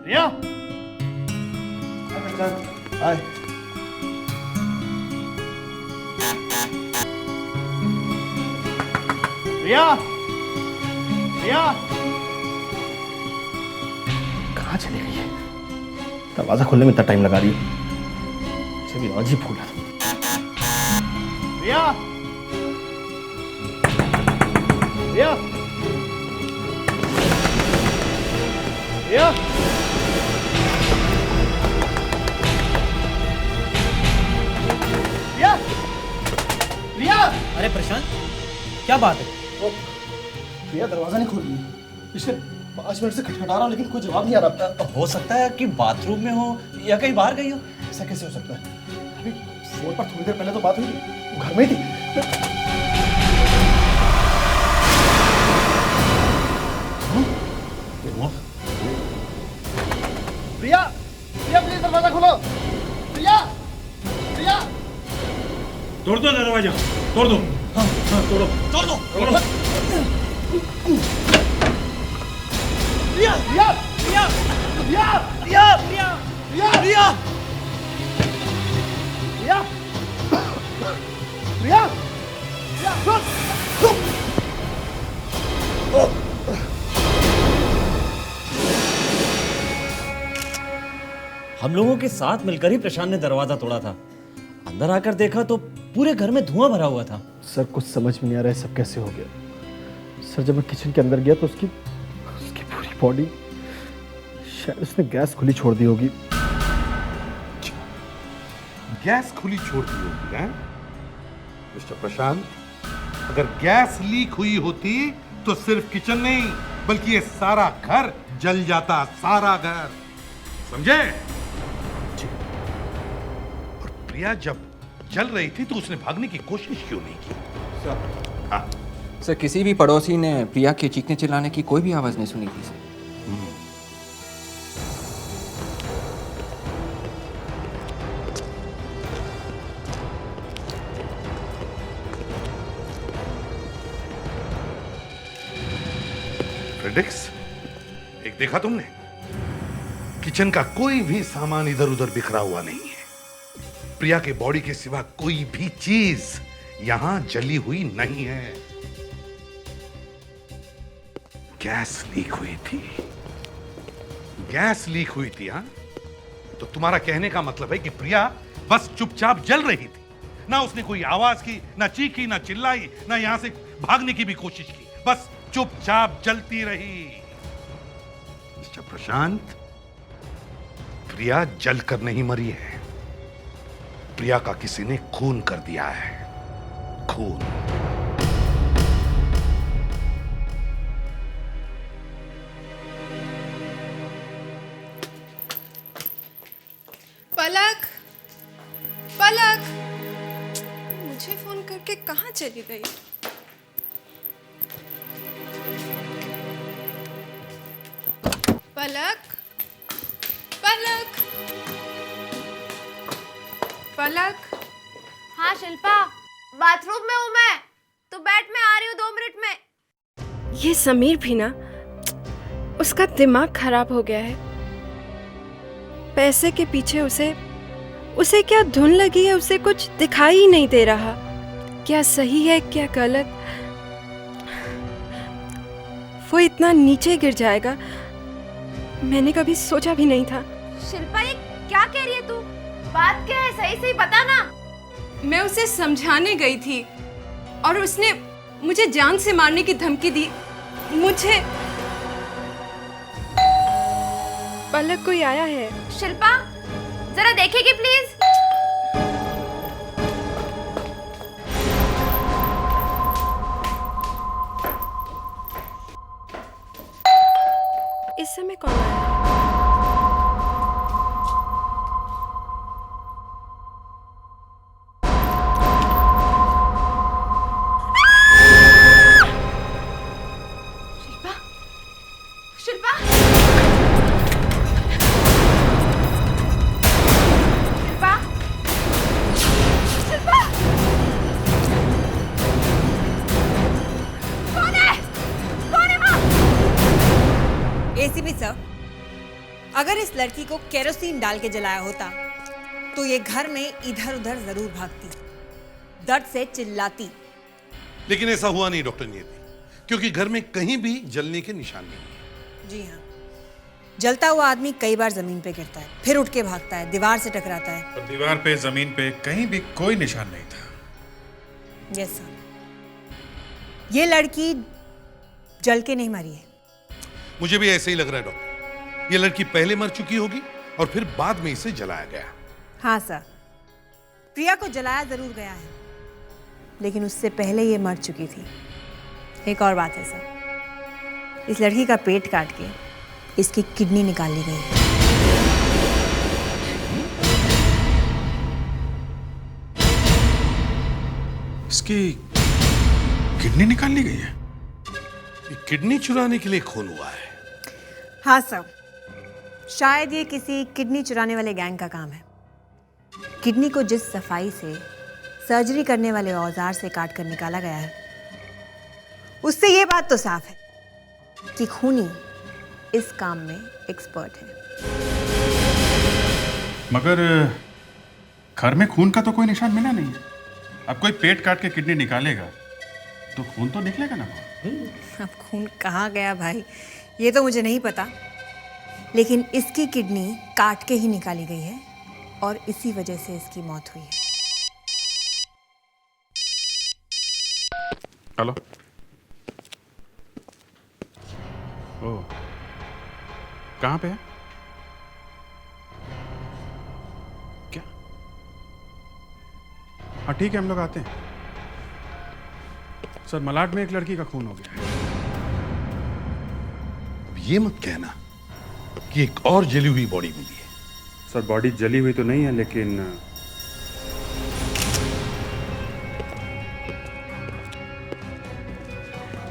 प्रिया हाय। प्रिया प्रिया कहाँ चली गई है? दरवाजा खोलने में इतना टाइम लगा रही है, मुझे भी आज ही भूला। प्रिया प्रिया प्रिया प्रिया प्रिया। अरे प्रशांत, क्या बात है? प्रिया दरवाजा नहीं खोल रही है। पिछले 5 मिनट से खटखटा रहा हूँ लेकिन कोई जवाब नहीं आ रहा। हो सकता है कि बाथरूम में हो या कहीं बाहर गई हो। ऐसा कैसे हो सकता है? अभी फोन पर थोड़ी देर पहले तो बात हुई थी, वो घर में ही थी। प्रिया प्रिया प्लीज दरवाजा खोलो। प्रिया प्रिया तोड़ दो दरवाजा, तोड़ दो। हाँ हाँ, तोड़ो तोड़ दो। प्रिया प्रिया प्रिया प्रिया प्रिया प्रिया प्रिया प्रिया प्रिया प्रिया प्रिया रुक। हम लोगों के साथ मिलकर ही प्रशांत ने दरवाजा तोड़ा था। अंदर आकर देखा तो पूरे घर में धुआं भरा हुआ था। सर कुछ समझ में नहीं आ रहा है सब कैसे हो गया। सर जब मैं किचन के अंदर गया तो उसकी पूरी बॉडी, शायद उसने गैस खुली छोड़ दी होगी। गैस खुली छोड़ दी होगी हैं? मिस्टर प्रशांत, अगर गैस लीक हुई होती तो सिर्फ किचन नहीं बल्कि ये सारा घर जल जाता, सारा घर, समझे? और प्रिया जब जल रही थी तो उसने भागने की कोशिश क्यों नहीं की? हाँ, सर किसी भी पड़ोसी ने प्रिया के चीखने चिल्लाने की कोई भी आवाज नहीं सुनी थी सर। फ्रेडरिक्स, एक देखा तुमने? किचन का कोई भी सामान इधर उधर बिखरा हुआ नहीं है। प्रिया के बॉडी के सिवा कोई भी चीज यहां जली हुई नहीं है। गैस लीक हुई थी, गैस लीक हुई थी। हाँ, तो तुम्हारा कहने का मतलब है कि प्रिया बस चुपचाप जल रही थी, ना उसने कोई आवाज की, ना चीखी, ना चिल्लाई, ना यहां से भागने की भी कोशिश की, बस चुपचाप जलती रही। मिस्टर प्रशांत, प्रिया जलकर नहीं मरी है, प्रिया का किसी ने खून कर दिया है, खून। पलक, पलक, मुझे फोन करके कहाँ चली गई? पलक, पलक, पलक। हाँ शिल्पा, बाथरूम में हूँ मैं, तो बैठ, मैं आ रही हूँ 2 मिनट में। ये समीर भी ना, उसका दिमाग खराब हो गया है। पैसे के पीछे उसे क्या धुन लगी है, उसे कुछ दिखाई ही नहीं दे रहा। क्या सही है क्या गलत, वो इतना नीचे गिर जाएगा मैंने कभी सोचा भी नहीं था। शिल्पा, ये क्या कह रही है तू? बात क्या है, सही सही बता ना। मैं उसे समझाने गई थी और उसने मुझे जान से मारने की धमकी दी। मुझे पलक कोई आया है। शिल्पा, जरा देखेगी प्लीज। इस समय कौन आया है? शिल्पा, शिल्पा, शिल्पा, अगर इस लड़की को केरोसिन डाल के जलाया होता तो ये घर में इधर उधर जरूर भागती, दर्द से चिल्लाती। लेकिन ऐसा हुआ नहीं डॉक्टर नियति, क्योंकि घर में कहीं भी जलने के निशान नहीं। जी हाँ, जलता हुआ आदमी कई बार जमीन पे गिरता है, फिर उठ के भागता है, दीवार से टकराता है। और दीवार पे, जमीन पे कहीं भी कोई निशान नहीं था। यस सर, ये लड़की जल के नहीं मरी है। मुझे भी ऐसे ही लग रहा है डॉक्टर, ये लड़की पहले मर चुकी होगी और फिर बाद में इसे जलाया गया। हाँ सर, प्रिया को जलाया जरूर गया है, लेकिन उससे पहले ये मर चुकी थी। एक और बात है सर, इस लड़की का पेट काट के इसकी किडनी निकाल ली गई है। इसकी किडनी निकाल ली गई है? ये किडनी चुराने के लिए खून हुआ है? हाँ सर, शायद ये किसी किडनी चुराने वाले गैंग का काम है। किडनी को जिस सफाई से सर्जरी करने वाले औजार से काट कर निकाला गया है, उससे ये बात तो साफ है कि खूनी इस काम में एक्सपर्ट है। मगर घर में खून का तो कोई निशान मिला नहीं है। अब कोई पेट काट के किडनी निकालेगा तो खून तो निकलेगा ना। अब खून कहाँ गया भाई, ये तो मुझे नहीं पता, लेकिन इसकी किडनी काट के ही निकाली गई है और इसी वजह से इसकी मौत हुई है। हेलो। ओह, कहाँ पे है? क्या? हाँ ठीक है, हम लोग आते हैं। सर, मलाड में एक लड़की का खून हो गया है। ये मत कहना कि एक और जली हुई बॉडी मिली है। सर, बॉडी जली हुई तो नहीं है, लेकिन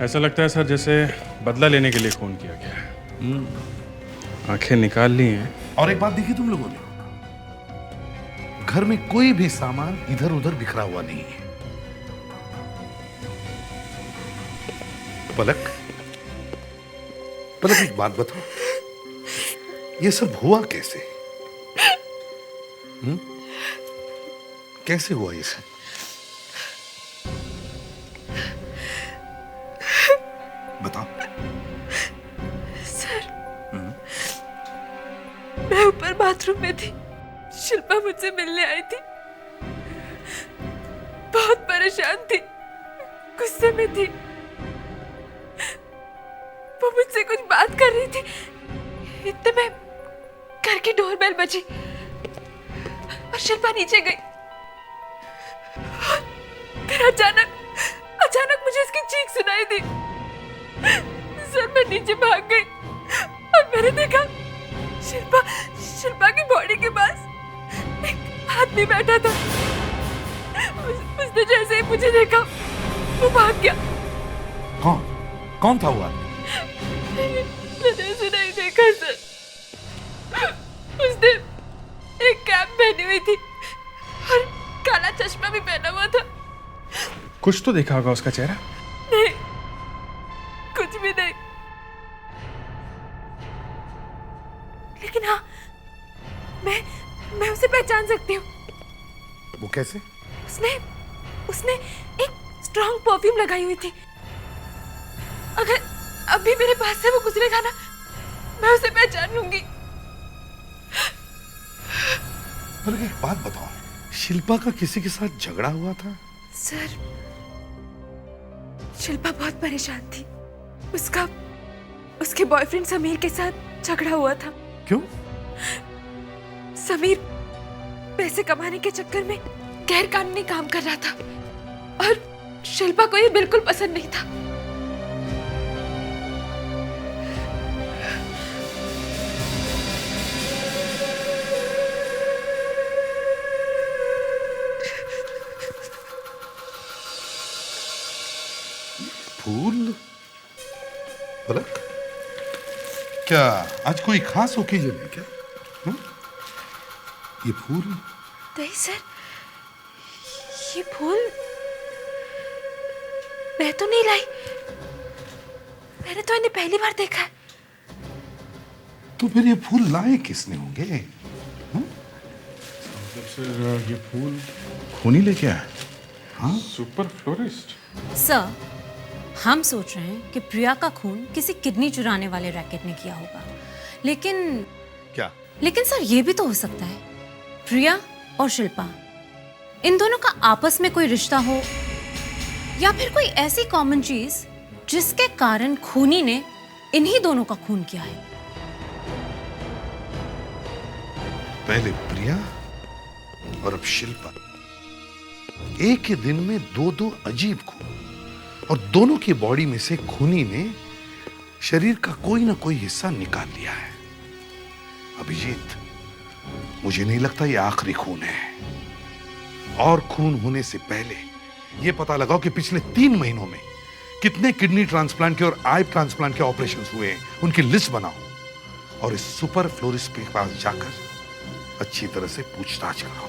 ऐसा लगता है सर जैसे बदला लेने के लिए खून किया गया है। आंखें निकाल ली हैं। और एक बात देखी तुम लोगों ने, घर में कोई भी सामान इधर उधर बिखरा हुआ नहीं है। पलक, पलक एक बात बताओ, ये सब हुआ कैसे? कैसे हुआ ये सब? बताओ। सर, मैं ऊपर बाथरूम में थी, शिल्पा मुझसे मिलने आई थी। बहुत परेशान थी, गुस्से में थी। वो मुझसे कुछ बात कर रही थी, इतने में घर की डोरबेल बजी और शिल्पा नीचे गई। फिर अचानक मुझे उसकी चीख सुनाई दी। सर, मैं नीचे भाग गई और मैंने देखा शिल्पा की बॉडी के पास एक आदमी बैठा था। उसने जैसे ही मुझे देखा वो भाग गया। कौन था वो आदमी? मैंने उसे नहीं देखा सर। उसने एक कैप पहनी हुई थी और काला चश्मा भी पहना हुआ था। कुछ तो देखा होगा उसका चेहरा? नहीं, कुछ भी नहीं। लेकिन हाँ, मैं उसे पहचान सकती हूँ। वो कैसे? उसने एक स्ट्रॉन्ग परफ्यूम लगाई हुई थी। अगर अभी मेरे पास से वो गुजरेगा ना, मैं उसे पहचान लूंगी। पर एक बात बताओ, शिल्पा का किसी के साथ झगड़ा हुआ था? सर, शिल्पा बहुत परेशान थी। उसके बॉयफ्रेंड समीर के साथ झगड़ा हुआ था। क्यों? समीर पैसे कमाने के चक्कर में गैर कानूनी काम कर रहा था और शिल्पा को ये बिल्कुल पसंद नहीं था। फूल? पलक, क्या आज कोई खास ओकेजन है क्या? ये फूल? नहीं सर, ये फूल मैं तो नहीं लाई। मैंने तो इन्हें पहली बार देखा है। तो फिर ये फूल लाए किसने होंगे? सर ये फूल खूनी लेके आए? हाँ, सुपर फ्लोरिस्ट। सर, हम सोच रहे हैं कि प्रिया का खून किसी किडनी चुराने वाले रैकेट ने किया होगा, लेकिन क्या? लेकिन सर ये भी तो हो सकता है प्रिया और शिल्पा, इन दोनों का आपस में कोई रिश्ता हो, या फिर कोई ऐसी कॉमन चीज जिसके कारण खूनी ने इन्हीं दोनों का खून किया है। पहले प्रिया और अब शिल्पा, एक ही दिन में दो दो अजीब खून, और दोनों की बॉडी में से खूनी ने शरीर का कोई ना कोई हिस्सा निकाल लिया है। अभिजीत, मुझे नहीं लगता ये आखिरी खून है। और खून होने से पहले ये पता लगाओ कि पिछले 3 महीनों में कितने किडनी ट्रांसप्लांट के और आई ट्रांसप्लांट के ऑपरेशंस हुए हैं, उनकी लिस्ट बनाओ और इस सुपर फ्लोरिस्ट के पास जाकर अच्छी तरह से पूछताछ कराओ।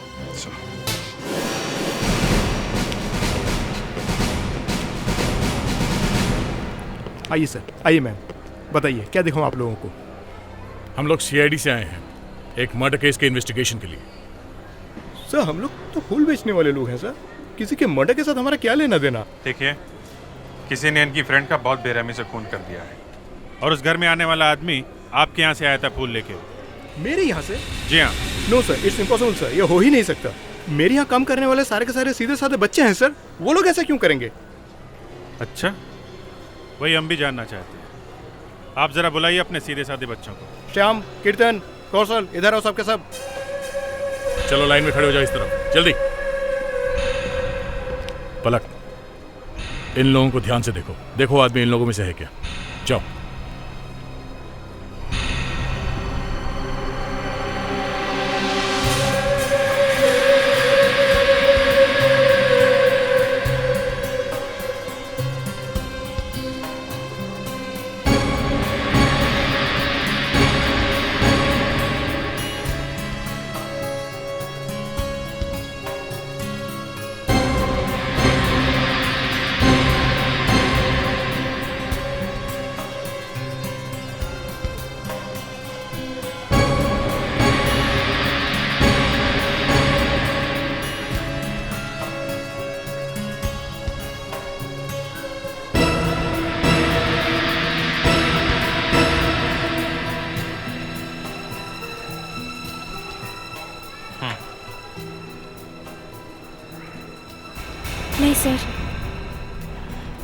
आइए सर, आइए मैम, बताइए क्या दिखाऊं आप लोगों को? हम लोग सीआईडी से आए हैं एक मर्डर केस के इन्वेस्टिगेशन के लिए। सर हम लोग तो फूल बेचने वाले लोग हैं सर, किसी के मर्डर के साथ हमारा क्या लेना देना? देखिए, किसी ने इनकी फ्रेंड का बहुत बेरहमी से खून कर दिया है, और उस घर में आने वाला आदमी आपके यहाँ से आया था फूल लेके। मेरे यहाँ से? जी हाँ। No sir, it's impossible sir, ये हो ही नहीं सकता। मेरे यहाँ काम करने वाले सारे के सारे सीधे साधे बच्चे हैं सर, वो लोग ऐसा क्यों करेंगे? अच्छा, वही हम भी जानना चाहते हैं। आप जरा बुलाइए अपने सीधे साधे बच्चों को। श्याम, कीर्तन, कौशल, इधर आओ सबके सब। चलो लाइन में खड़े हो जाओ इस तरफ, जल्दी। पलक, इन लोगों को ध्यान से देखो, देखो आदमी इन लोगों में से है क्या। जाओ। नहीं सर,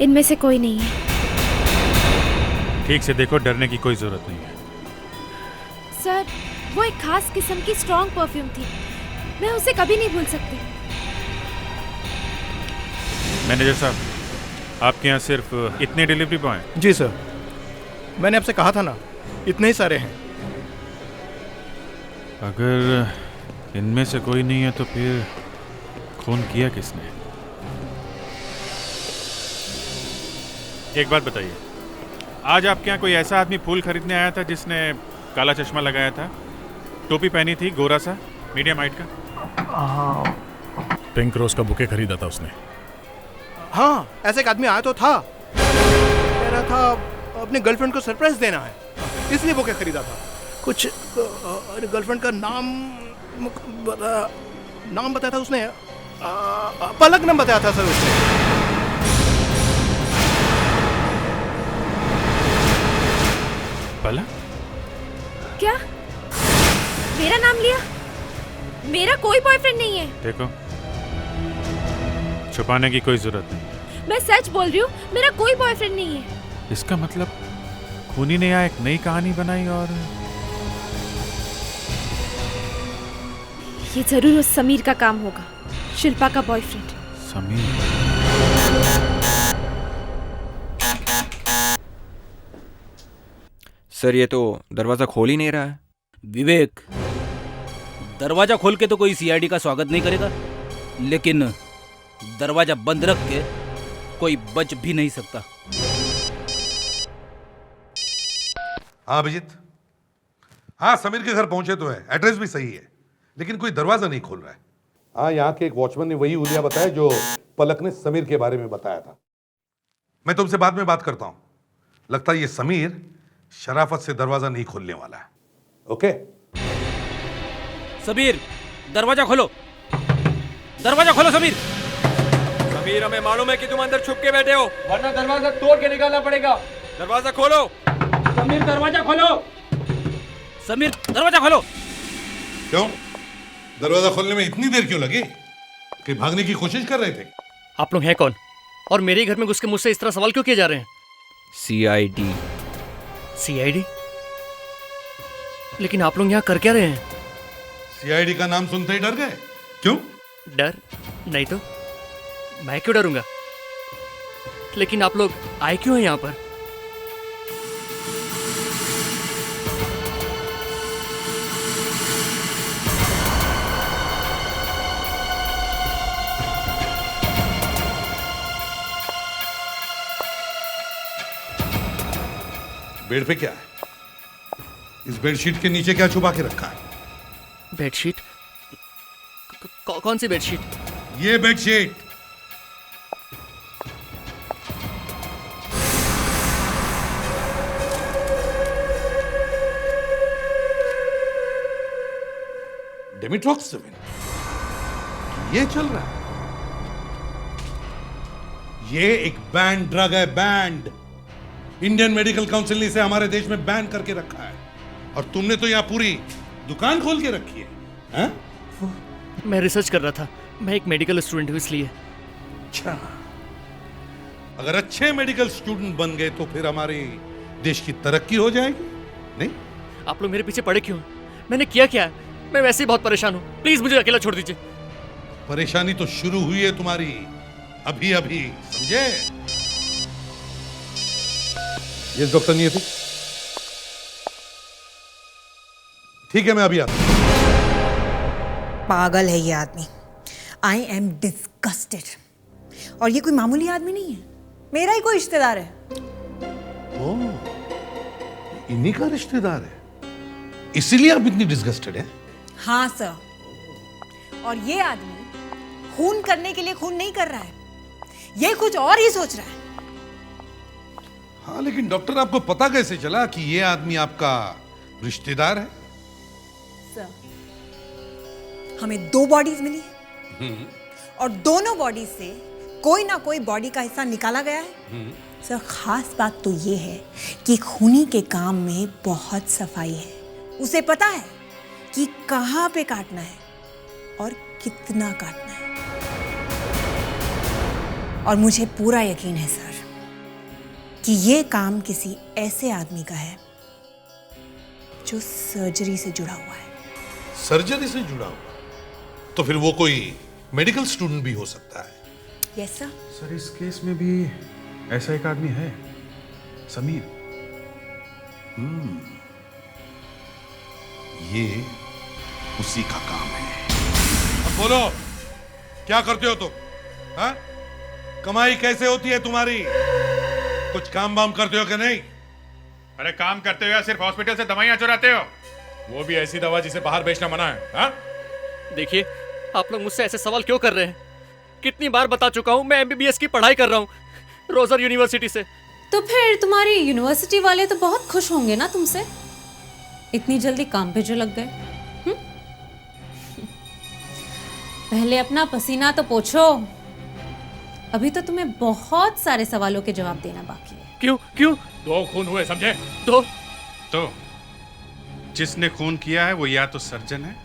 इनमें से कोई नहीं है। ठीक से देखो, डरने की कोई जरूरत नहीं है। सर, वो एक खास किस्म की स्ट्रॉन्ग परफ्यूम थी, मैं उसे कभी नहीं भूल सकती। मैनेजर साहब, आपके यहाँ सिर्फ इतने डिलीवरी बॉय हैं? जी सर, मैंने आपसे कहा था ना, इतने ही सारे हैं। अगर इनमें से कोई नहीं है तो फिर खून किया किसने? एक बात बताइए, आज आपके यहाँ कोई ऐसा आदमी फूल खरीदने आया था जिसने काला चश्मा लगाया था, टोपी पहनी थी, गोरा सा, मीडियम हाइट का? पिंक रोज का बुके खरीदा था उसने। हाँ, ऐसे एक आदमी आया तो था, कह रहा था अपने गर्लफ्रेंड को सरप्राइज देना है, इसलिए बुके खरीदा था। कुछ गर्लफ्रेंड का नाम बताया था उसने, पलक नाम बताया था सर उसने। पलक? क्या? मेरा नाम लिया? मेरा कोई बॉयफ्रेंड नहीं है। देखो, छुपाने की कोई जरूरत नहीं। मैं सच बोल रही हूँ, मेरा कोई बॉयफ्रेंड नहीं है। इसका मतलब खूनी ने यहाँ एक नई कहानी बनाई, और ये जरूर उस समीर का काम होगा, शिल्पा का बॉयफ्रेंड। समीर? सर ये तो दरवाजा खोल ही नहीं रहा है। विवेक, दरवाजा खोल के तो कोई सीआईडी का स्वागत नहीं करेगा, लेकिन दरवाजा बंद रख के कोई बच भी नहीं सकता। हाँ अभिजीत, हाँ समीर के घर पहुंचे तो है, एड्रेस भी सही है, लेकिन कोई दरवाजा नहीं खोल रहा है। हाँ, यहाँ के एक वॉचमैन ने वही हुलिया बताया जो पलक ने समीर के बारे में बताया था। मैं तुमसे बाद में बात करता हूं। लगता है ये समीर शराफत से दरवाजा नहीं खोलने वाला है। ओके? सबीर, दरवाजा खोलो। दरवाजा खोलो सबीर। समीर, हमें मालूम है कि तुम अंदर छुप के बैठे हो, वरना दरवाजा तोड़ के निकालना पड़ेगा। दरवाजा खोलो। समीर, दरवाजा खोलो। समीर, दरवाजा खोलो। क्यों? दरवाजा खोलने में इतनी देर क्यों लगी? कि भागने की कोशिश कर रहे थे? आप लोग हैं कौन? और मेरे घर में घुस के मुझसे इस तरह सवाल क्यों किए जा रहे हैं? सीआईडी। सीआईडी? लेकिन आप लोग यहाँ कर क्या रहे हैं? सीआईडी का नाम सुनते ही डर गए? क्यों? डर? नहीं तो मैं क्यों डरूंगा? लेकिन आप लोग आए क्यों हैं यहाँ पर? बेड पे क्या है? इस बेडशीट के नीचे क्या छुपा के रखा है? बेडशीट? कौन सी बेडशीट? ये बेडशीट। डेमिट्रॉक्सिविन ये चल रहा है। ये एक बैंड ड्रग है, बैंड। इंडियन मेडिकल काउंसिल ने इसे हमारे देश में बैन करके रखा है, और तुमने तो यहां पूरी दुकान खोल के रखी है, हैं? मैं रिसर्च कर रहा था, मैं एक मेडिकल स्टूडेंट हूं इसलिए। अच्छा, अगर अच्छे मेडिकल स्टूडेंट बन गए तो फिर हमारे देश की तरक्की हो जाएगी, नहीं? आप लोग मेरे पीछे पड़े क्यों? मैंने किया क्या है? मैं वैसे ही बहुत परेशान हूँ, प्लीज मुझे अकेला छोड़ दीजिए। परेशानी तो शुरू हुई है तुम्हारी अभी अभी, समझे? ये डॉक्टर नहीं थी? ठीक है, मैं अभी आता हूं। पागल है ये आदमी। I am disgusted. और ये कोई मामूली आदमी नहीं है, मेरा ही कोई रिश्तेदार है। ओह, इन्हीं का रिश्तेदार है, इसीलिए आप इतनी डिस्गस्टेड हैं? हाँ सर, और ये आदमी खून करने के लिए खून नहीं कर रहा है, ये कुछ और ही सोच रहा है। हाँ, लेकिन डॉक्टर आपको पता कैसे चला कि ये आदमी आपका रिश्तेदार है? सर, हमें 2 बॉडीज मिली है, और दोनों बॉडी से कोई ना कोई बॉडी का हिस्सा निकाला गया है। सर, खास बात तो ये है कि खूनी के काम में बहुत सफाई है। उसे पता है कि कहां पे काटना है और कितना काटना है। और मुझे पूरा यकीन है सर कि ये काम किसी ऐसे आदमी का है जो सर्जरी से जुड़ा हुआ है। सर्जरी से जुड़ा हुआ? तो फिर वो कोई मेडिकल स्टूडेंट भी हो सकता है। Yes sir. सर, इस केस में भी ऐसा एक आदमी है, समीर। ये उसी का काम है। अब बोलो, क्या करते हो तुम? हाँ? कमाई कैसे होती है तुम्हारी? कुछ काम वाम करते हो कि नहीं? अरे काम करते हो या सिर्फ हॉस्पिटल से दवाइयां चुराते हो? वो भी ऐसी दवा जिसे बाहर बेचना मना है। हाँ? देखिए, आप लोग मुझसे ऐसे सवाल क्यों कर रहे हैं? कितनी बार बता चुका हूँ, मैं एमबीबीएस की पढ़ाई कर रहा हूँ रोजर यूनिवर्सिटी से। तो फिर तुम्हारी यूनिवर्सिटी वाले तो बहुत खुश होंगे ना तुमसे, इतनी जल्दी काम पे जो लग गए। पहले अपना पसीना तो पोंछो, अभी तो तुम्हें बहुत सारे सवालों के जवाब देना बाकी है। क्यों क्यों? 2 खून हुए, समझे? तो जिसने खून किया है वो या तो सर्जन है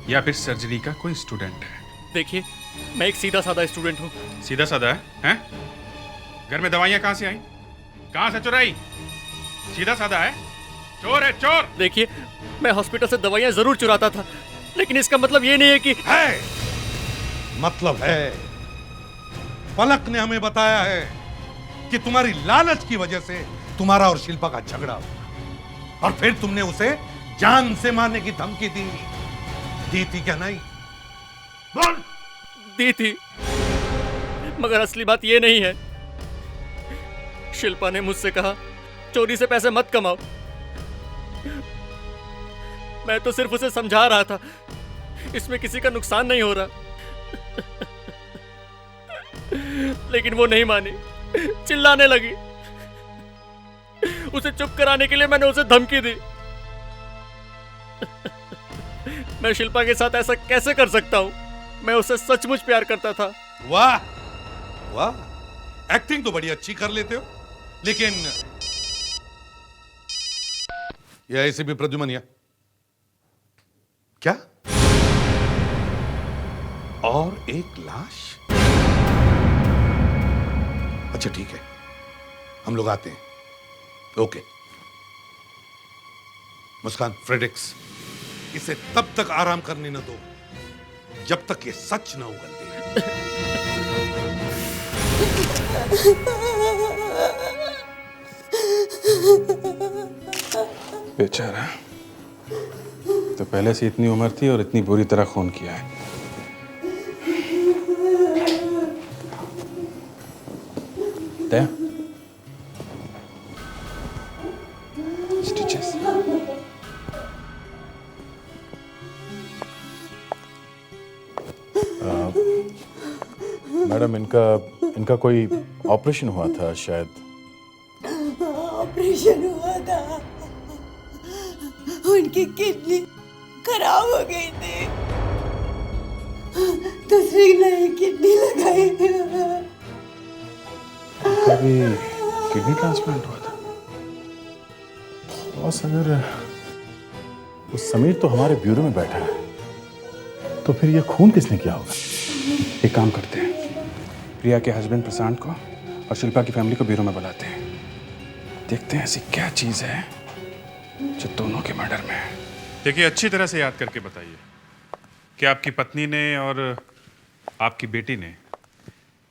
या फिर सर्जरी का कोई स्टूडेंट है। देखिए, मैं एक सीधा साधा स्टूडेंट हूँ। सीधा साधा है? हैं? घर में दवाइयाँ कहाँ से आई? कहाँ से चुराई? सीधा साधा है? चोर है, चोर। देखिए, मैं हॉस्पिटल से दवाइयाँ जरूर चुराता था, लेकिन इसका मतलब ये नहीं है कि मतलब है। पलक ने हमें बताया है कि तुम्हारी लालच की वजह से तुम्हारा और शिल्पा का झगड़ा हुआ, और फिर तुमने उसे जान से मारने की धमकी दी थी क्या? नहीं बोल। दी थी, मगर असली बात ये नहीं है। शिल्पा ने मुझसे कहा, चोरी से पैसे मत कमाओ। मैं तो सिर्फ उसे समझा रहा था, इसमें किसी का नुकसान नहीं हो रहा। लेकिन वो नहीं मानी, चिल्लाने लगी। उसे चुप कराने के लिए मैंने उसे धमकी दी। मैं शिल्पा के साथ ऐसा कैसे कर सकता हूँ? मैं उससे सचमुच प्यार करता था। वाह वाह, एक्टिंग तो बड़ी अच्छी कर लेते हो, लेकिन यह ऐसे भी प्रद्युमन क्या? और एक लाश? अच्छा ठीक है, हम लोग आते हैं। ओके मुस्कान, फ्रेडेक्स, इसे तब तक आराम करने न दो जब तक ये सच न उगल दे। बेचारा, तो पहले से इतनी उम्र थी और इतनी बुरी तरह खून किया है। दया, स्टिचेस। मैडम, इनका कोई ऑपरेशन हुआ था शायद। ऑपरेशन हुआ था, उनकी किडनी खराब हो गई थी, दूसरी नई किडनी लगाई। कभी किडनी ट्रांसप्लांट हुआ था। बॉस, अगर वो समीर तो हमारे ब्यूरो में बैठा है, तो फिर ये खून किसने किया होगा? एक काम करते हैं, प्रिया के हस्बैंड प्रशांत को और शिल्पा की फैमिली को ब्यूरो में बुलाते हैं, देखते हैं ऐसी क्या चीज है जो दोनों के मर्डर में है। देखिए, अच्छी तरह से याद करके बताइए कि आपकी पत्नी ने और आपकी बेटी ने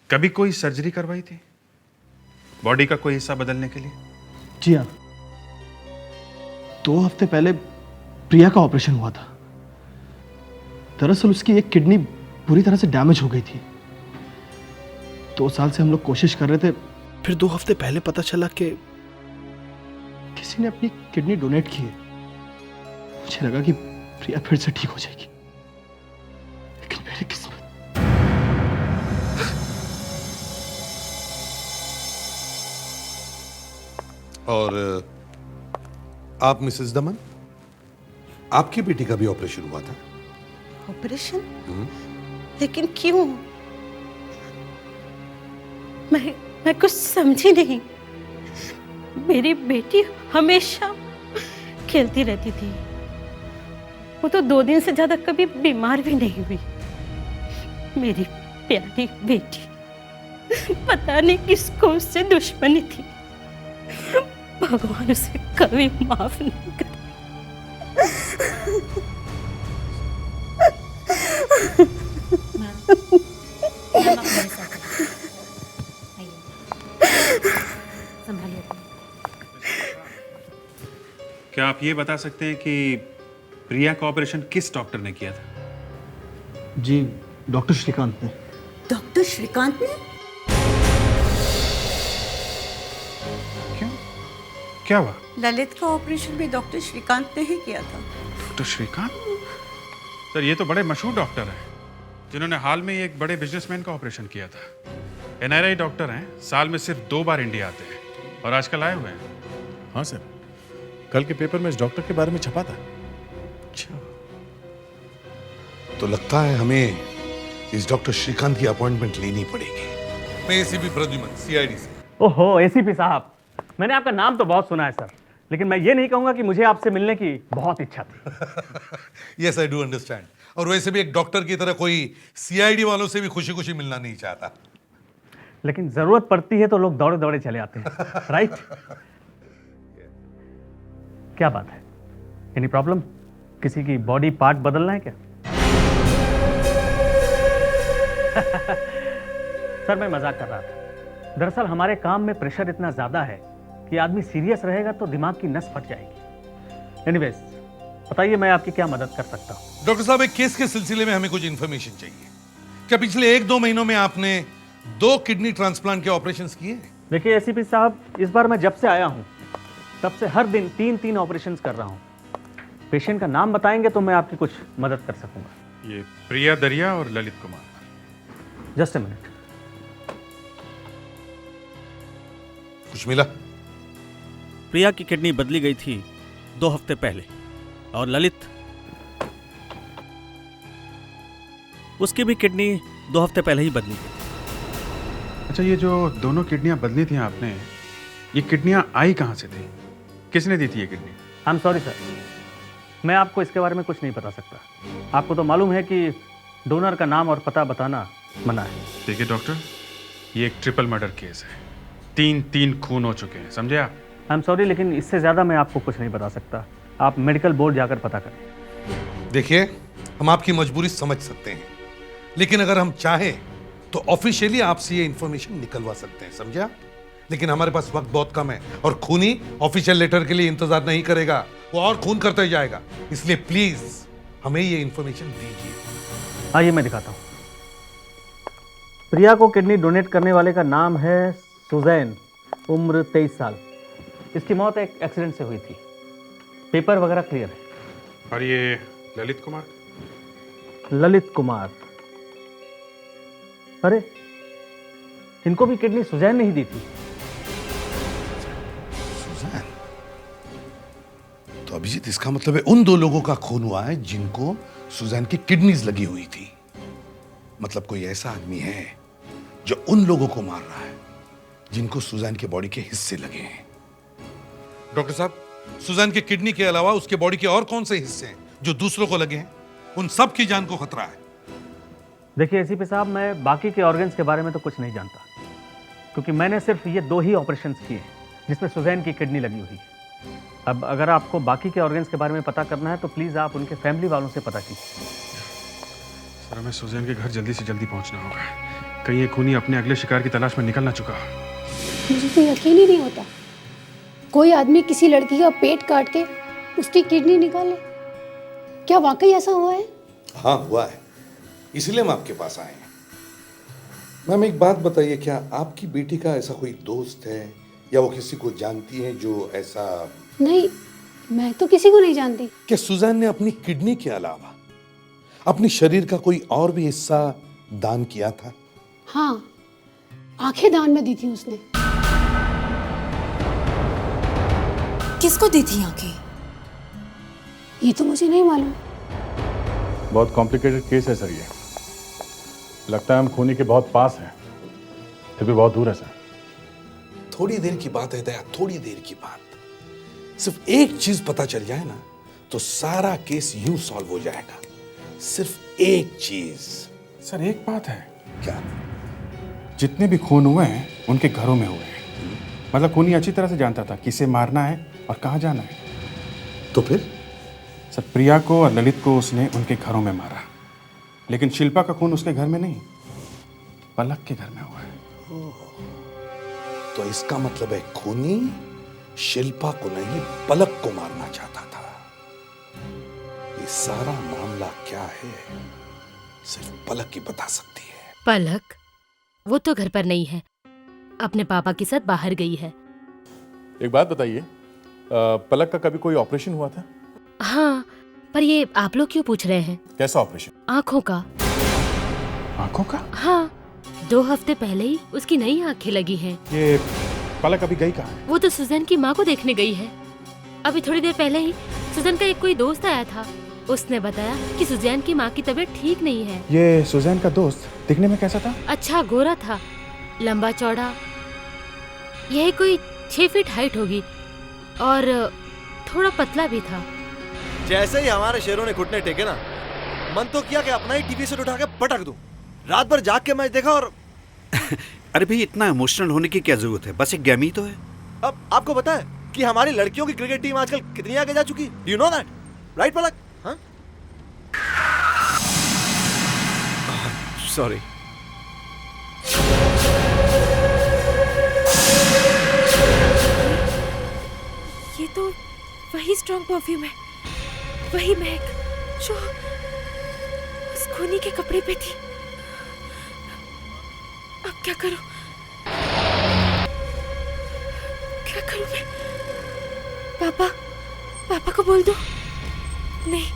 कभी कोई सर्जरी करवाई थी बॉडी का कोई हिस्सा बदलने के लिए? जी हाँ, 2 हफ्ते पहले प्रिया का ऑपरेशन हुआ था। दरअसल उसकी एक किडनी पूरी तरह से डैमेज हो गई थी। 2 साल से हम लोग कोशिश कर रहे थे, फिर 2 हफ्ते पहले पता चला कि किसी ने अपनी किडनी डोनेट की है। मुझे लगा कि प्रिया फिर से ठीक हो जाएगी, लेकिन मेरी किस्मत। और आप मिसेस दमन, आपकी बेटी का भी ऑपरेशन हुआ था? ऑपरेशन? लेकिन क्यों? मैं कुछ समझी नहीं। मेरी बेटी हमेशा खेलती रहती थी, वो तो 2 दिन से ज्यादा कभी बीमार भी नहीं हुई। मेरी प्यारी बेटी, पता नहीं किसको उससे दुश्मनी थी, भगवान उसे कभी माफ नहीं करे। क्या आप ये बता सकते हैं कि प्रिया का ऑपरेशन किस डॉक्टर ने किया था? जी, डॉक्टर श्रीकांत ने। डॉक्टर श्रीकांत ने? क्या हुआ? ललित का ऑपरेशन भी डॉक्टर श्रीकांत ने ही किया था। डॉक्टर श्रीकांत? सर, ये तो बड़े मशहूर डॉक्टर हैं जिन्होंने हाल में ही एक बड़े बिजनेसमैन का ऑपरेशन किया था। NRI डॉक्टर हैं, साल में सिर्फ 2 बार इंडिया आते हैं और आजकल आए हुए हैं। हाँ सर, कल के पेपर में इस डॉक्टर के बारे में छपा था। अच्छा, तो लगता है हमें इस डॉक्टर श्रीकांत की अपॉइंटमेंट लेनी पड़ेगी। मैं एसीपी प्रद्युमन, CID से। ओहो ACP साहब, मैंने आपका नाम तो बहुत सुना है सर, लेकिन मैं ये नहीं कहूंगा कि मुझे आपसे मिलने की बहुत इच्छा थी। Yes, I do understand. और वैसे भी एक डॉक्टर की तरह कोई CID वालों से भी खुशी खुशी मिलना नहीं चाहता। लेकिन जरूरत पड़ती है तो लोग दौड़े दौड़े चले आते हैं, राइट? क्या बात है? Any problem? किसी की बॉडी पार्ट बदलना है क्या? सर, मैं मजाक कर रहा था। दरअसल हमारे काम में प्रेशर इतना ज्यादा है कि आदमी सीरियस रहेगा तो दिमाग की नस फट जाएगी। एनीवेज, बताइए मैं आपकी क्या मदद कर सकता हूँ? डॉक्टर साहब, एक केस के सिलसिले में हमें कुछ इंफॉर्मेशन चाहिए। क्या पिछले 1-2 महीनों में आपने 2 किडनी ट्रांसप्लांट के ऑपरेशंस किए? देखिए ACP साहब, इस बार मैं जब से आया हूँ तब से हर दिन 3-3 ऑपरेशंस कर रहा हूँ। पेशेंट का नाम बताएंगे तो मैं आपकी कुछ मदद कर सकूंगा। ये प्रिया दरिया और Lalit Kumar. Just a minute. कुछ मिला? प्रिया की किडनी बदली गई थी 2 हफ्ते पहले और ललित उसकी भी किडनी 2 हफ्ते पहले ही बदली थी। अच्छा, ये जो दोनों किडनियां बदली थी आपने, ये किडनियां आई कहाँ से थी? किसने दी थी ये kidney? I am sorry sir, मैं आपको इसके बारे में कुछ नहीं बता सकता। आपको तो मालूम है कि डोनर का नाम और पता बताना मना है। देखिए डॉक्टर, ये एक ट्रिपल मर्डर केस है। 3 खून हो चुके हैं, समझे आप? आई एम सॉरी, लेकिन इससे ज़्यादा मैं आपको कुछ नहीं बता सकता। आप मेडिकल बोर्ड जाकर पता करें। देखिए, हम आपकी मजबूरी समझ सकते हैं, लेकिन अगर हम चाहें तो ऑफिशियली आपसे ये इंफॉर्मेशन निकलवा सकते हैं, समझे आप? लेकिन हमारे पास वक्त बहुत कम है और खूनी ऑफिशियल लेटर के लिए इंतजार नहीं करेगा, वो और खून करते जाएगा। इसलिए प्लीज हमें ये इंफॉर्मेशन दीजिए। आइए मैं दिखाता हूँ। प्रिया को किडनी डोनेट करने वाले का नाम है सुजैन, उम्र 23 साल। इसकी मौत एक एक्सीडेंट से हुई थी। पेपर वगैरह क्लियर है। और ये ललित कुमार? ललित कुमार, अरे इनको भी किडनी सुजैन ने ही दी थी। सुजैन? तो अभिजीत, इसका मतलब है उन 2 लोगों का खून हुआ है जिनको सुजैन की किडनीज लगी हुई थी। मतलब कोई ऐसा आदमी है जो उन लोगों को मार रहा है जिनको सुजैन के बॉडी के हिस्से लगे हैं। डॉक्टर साहब, सुजैन के किडनी के अलावा उसके बॉडी के और कौन से हिस्से हैं जो दूसरों को लगे हैं? उन सब की जान को खतरा है। देखिए एसीपी साहब, मैं बाकी के ऑर्गन्स के बारे में तो कुछ नहीं जानता, क्योंकि मैंने सिर्फ ये 2 ही ऑपरेशंस किए जिसमें सुजैन की किडनी लगी हुई है। अब अगर आपको बाकी के ऑर्गन्स के बारे में पता करना है तो प्लीज़ आप उनके फैमिली वालों से पता कीजिए। सर, हमें सुजैन के घर जल्दी से जल्दी पहुंचना होगा। कहीं ये खूनी अपने अगले शिकार की तलाश में निकल ना चुका। मुझे तो यकीन ही नहीं होता, कोई आदमी किसी लड़की का पेट काट के उसकी किडनी निकाले। क्या वाकई ऐसा हुआ है? हाँ, हुआ है, इसलिए हम आपके पास आए हैं। मैम, एक बात बताइए, क्या आपकी बेटी का ऐसा कोई दोस्त है या वो किसी को जानती है जो ऐसा? नहीं, मैं तो किसी को नहीं जानती। क्या सुजैन ने अपनी किडनी के अलावा अपने शरीर का कोई और भी हिस्सा दान किया था? हाँ, आंखें दान में दी थी उसने। किसको दी थी आंखें? ये तो मुझे नहीं मालूम। बहुत कॉम्प्लिकेटेड केस है सर ये। लगता है हम खूनी के बहुत पास हैं, फिर भी बहुत दूर है सर। थोड़ी देर की बात है दया, थोड़ी देर की बात। सिर्फ एक चीज पता चल जाए ना तो सारा केस यूं सॉल्व हो जाएगा। सिर्फ एक चीज। सर, एक बात है। क्या? जितने भी खून हुए हैं उनके घरों में हुए हैं। मतलब खूनी अच्छी तरह से जानता था किसे मारना है और कहाँ जाना है। तो फिर? सर, प्रिया को और ललित को उसने उनके घरों में मारा, लेकिन शिल्पा का खून उसके घर में नहीं, पलक के घर में हुआ है। तो इसका मतलब है खूनी शिल्पा को नहीं, पलक को मारना चाहता था। ये सारा मामला क्या है सिर्फ पलक ही बता सकती है। पलक? वो तो घर पर नहीं है, अपने पापा के साथ बाहर गई है। एक बात बताइए, पलक का कभी कोई ऑपरेशन हुआ था? हाँ, पर ये आप लोग क्यों पूछ रहे हैं? कैसा ऑपरेशन? आँखों का। आँखों का? हाँ, 2 हफ्ते पहले ही उसकी नई आँखें लगी हैं। ये पलक अभी गई कहाँ है? वो तो सुजैन की माँ को देखने गई है। अभी थोड़ी देर पहले ही सुजैन का एक कोई दोस्त आया था, उसने बताया कि सुजैन की माँ की तबीयत ठीक नहीं है। ये सुजैन का दोस्त दिखने में कैसा था? अच्छा, गोरा था, लंबा चौड़ा, यही कोई 6 फीट हाइट होगी और थोड़ा पतला भी था। जैसे ही हमारे शेरों ने घुटने टेके ना, मन तो किया कि अपना ही टीवी सेट उठा के पटक दूं। रात भर जाग के मैच देखा और अरे भाई, इतना इमोशनल होने की क्या जरूरत है? बस एक गेम ही तो है। अब आपको पता है कि हमारी लड़कियों की क्रिकेट टीम आजकल कितनी आगे जा चुकी? Do you know that? Right Palak? हाँ? सॉरी। ये तो वही स्ट्रॉन्ग परफ्यूम है, वही महक जो उस खूनी के कपड़े पे थी। अब क्या करूं? क्या करूं मैं? पापा को बोल दो? नहीं,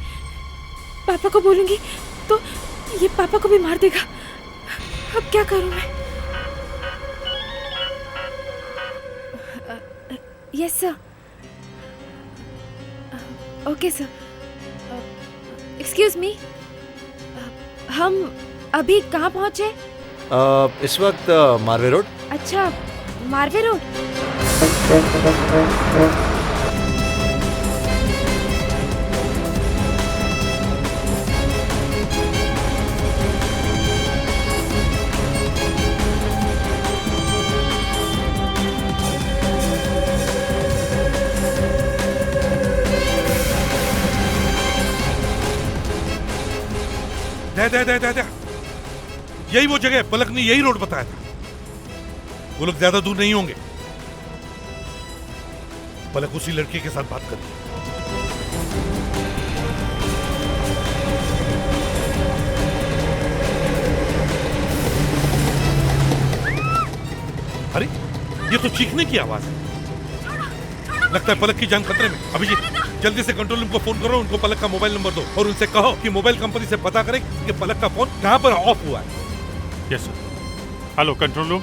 पापा को बोलूंगी तो ये पापा को भी मार देगा। अब क्या करूं मैं? Yes sir. Okay sir. Excuse me, हम अभी कहाँ पहुँचे? इस वक्त मारवे रोड। अच्छा, मारवे रोड। दे। यही वो जगह है, पलक ने यही रोड बताया था। वो लोग ज्यादा दूर नहीं होंगे। पलक उसी लड़के के साथ बात कर रही है। अरे ये तो चीखने की आवाज है। लगता है पलक की जान खतरे में। अभिजीत, जल्दी से कंट्रोल रूम को फोन करो, उनको पलक का मोबाइल नंबर दो और उनसे कहो कि मोबाइल कंपनी से पता करें कि पलक का फोन कहां पर ऑफ हुआ है। Yes sir. Hello control room.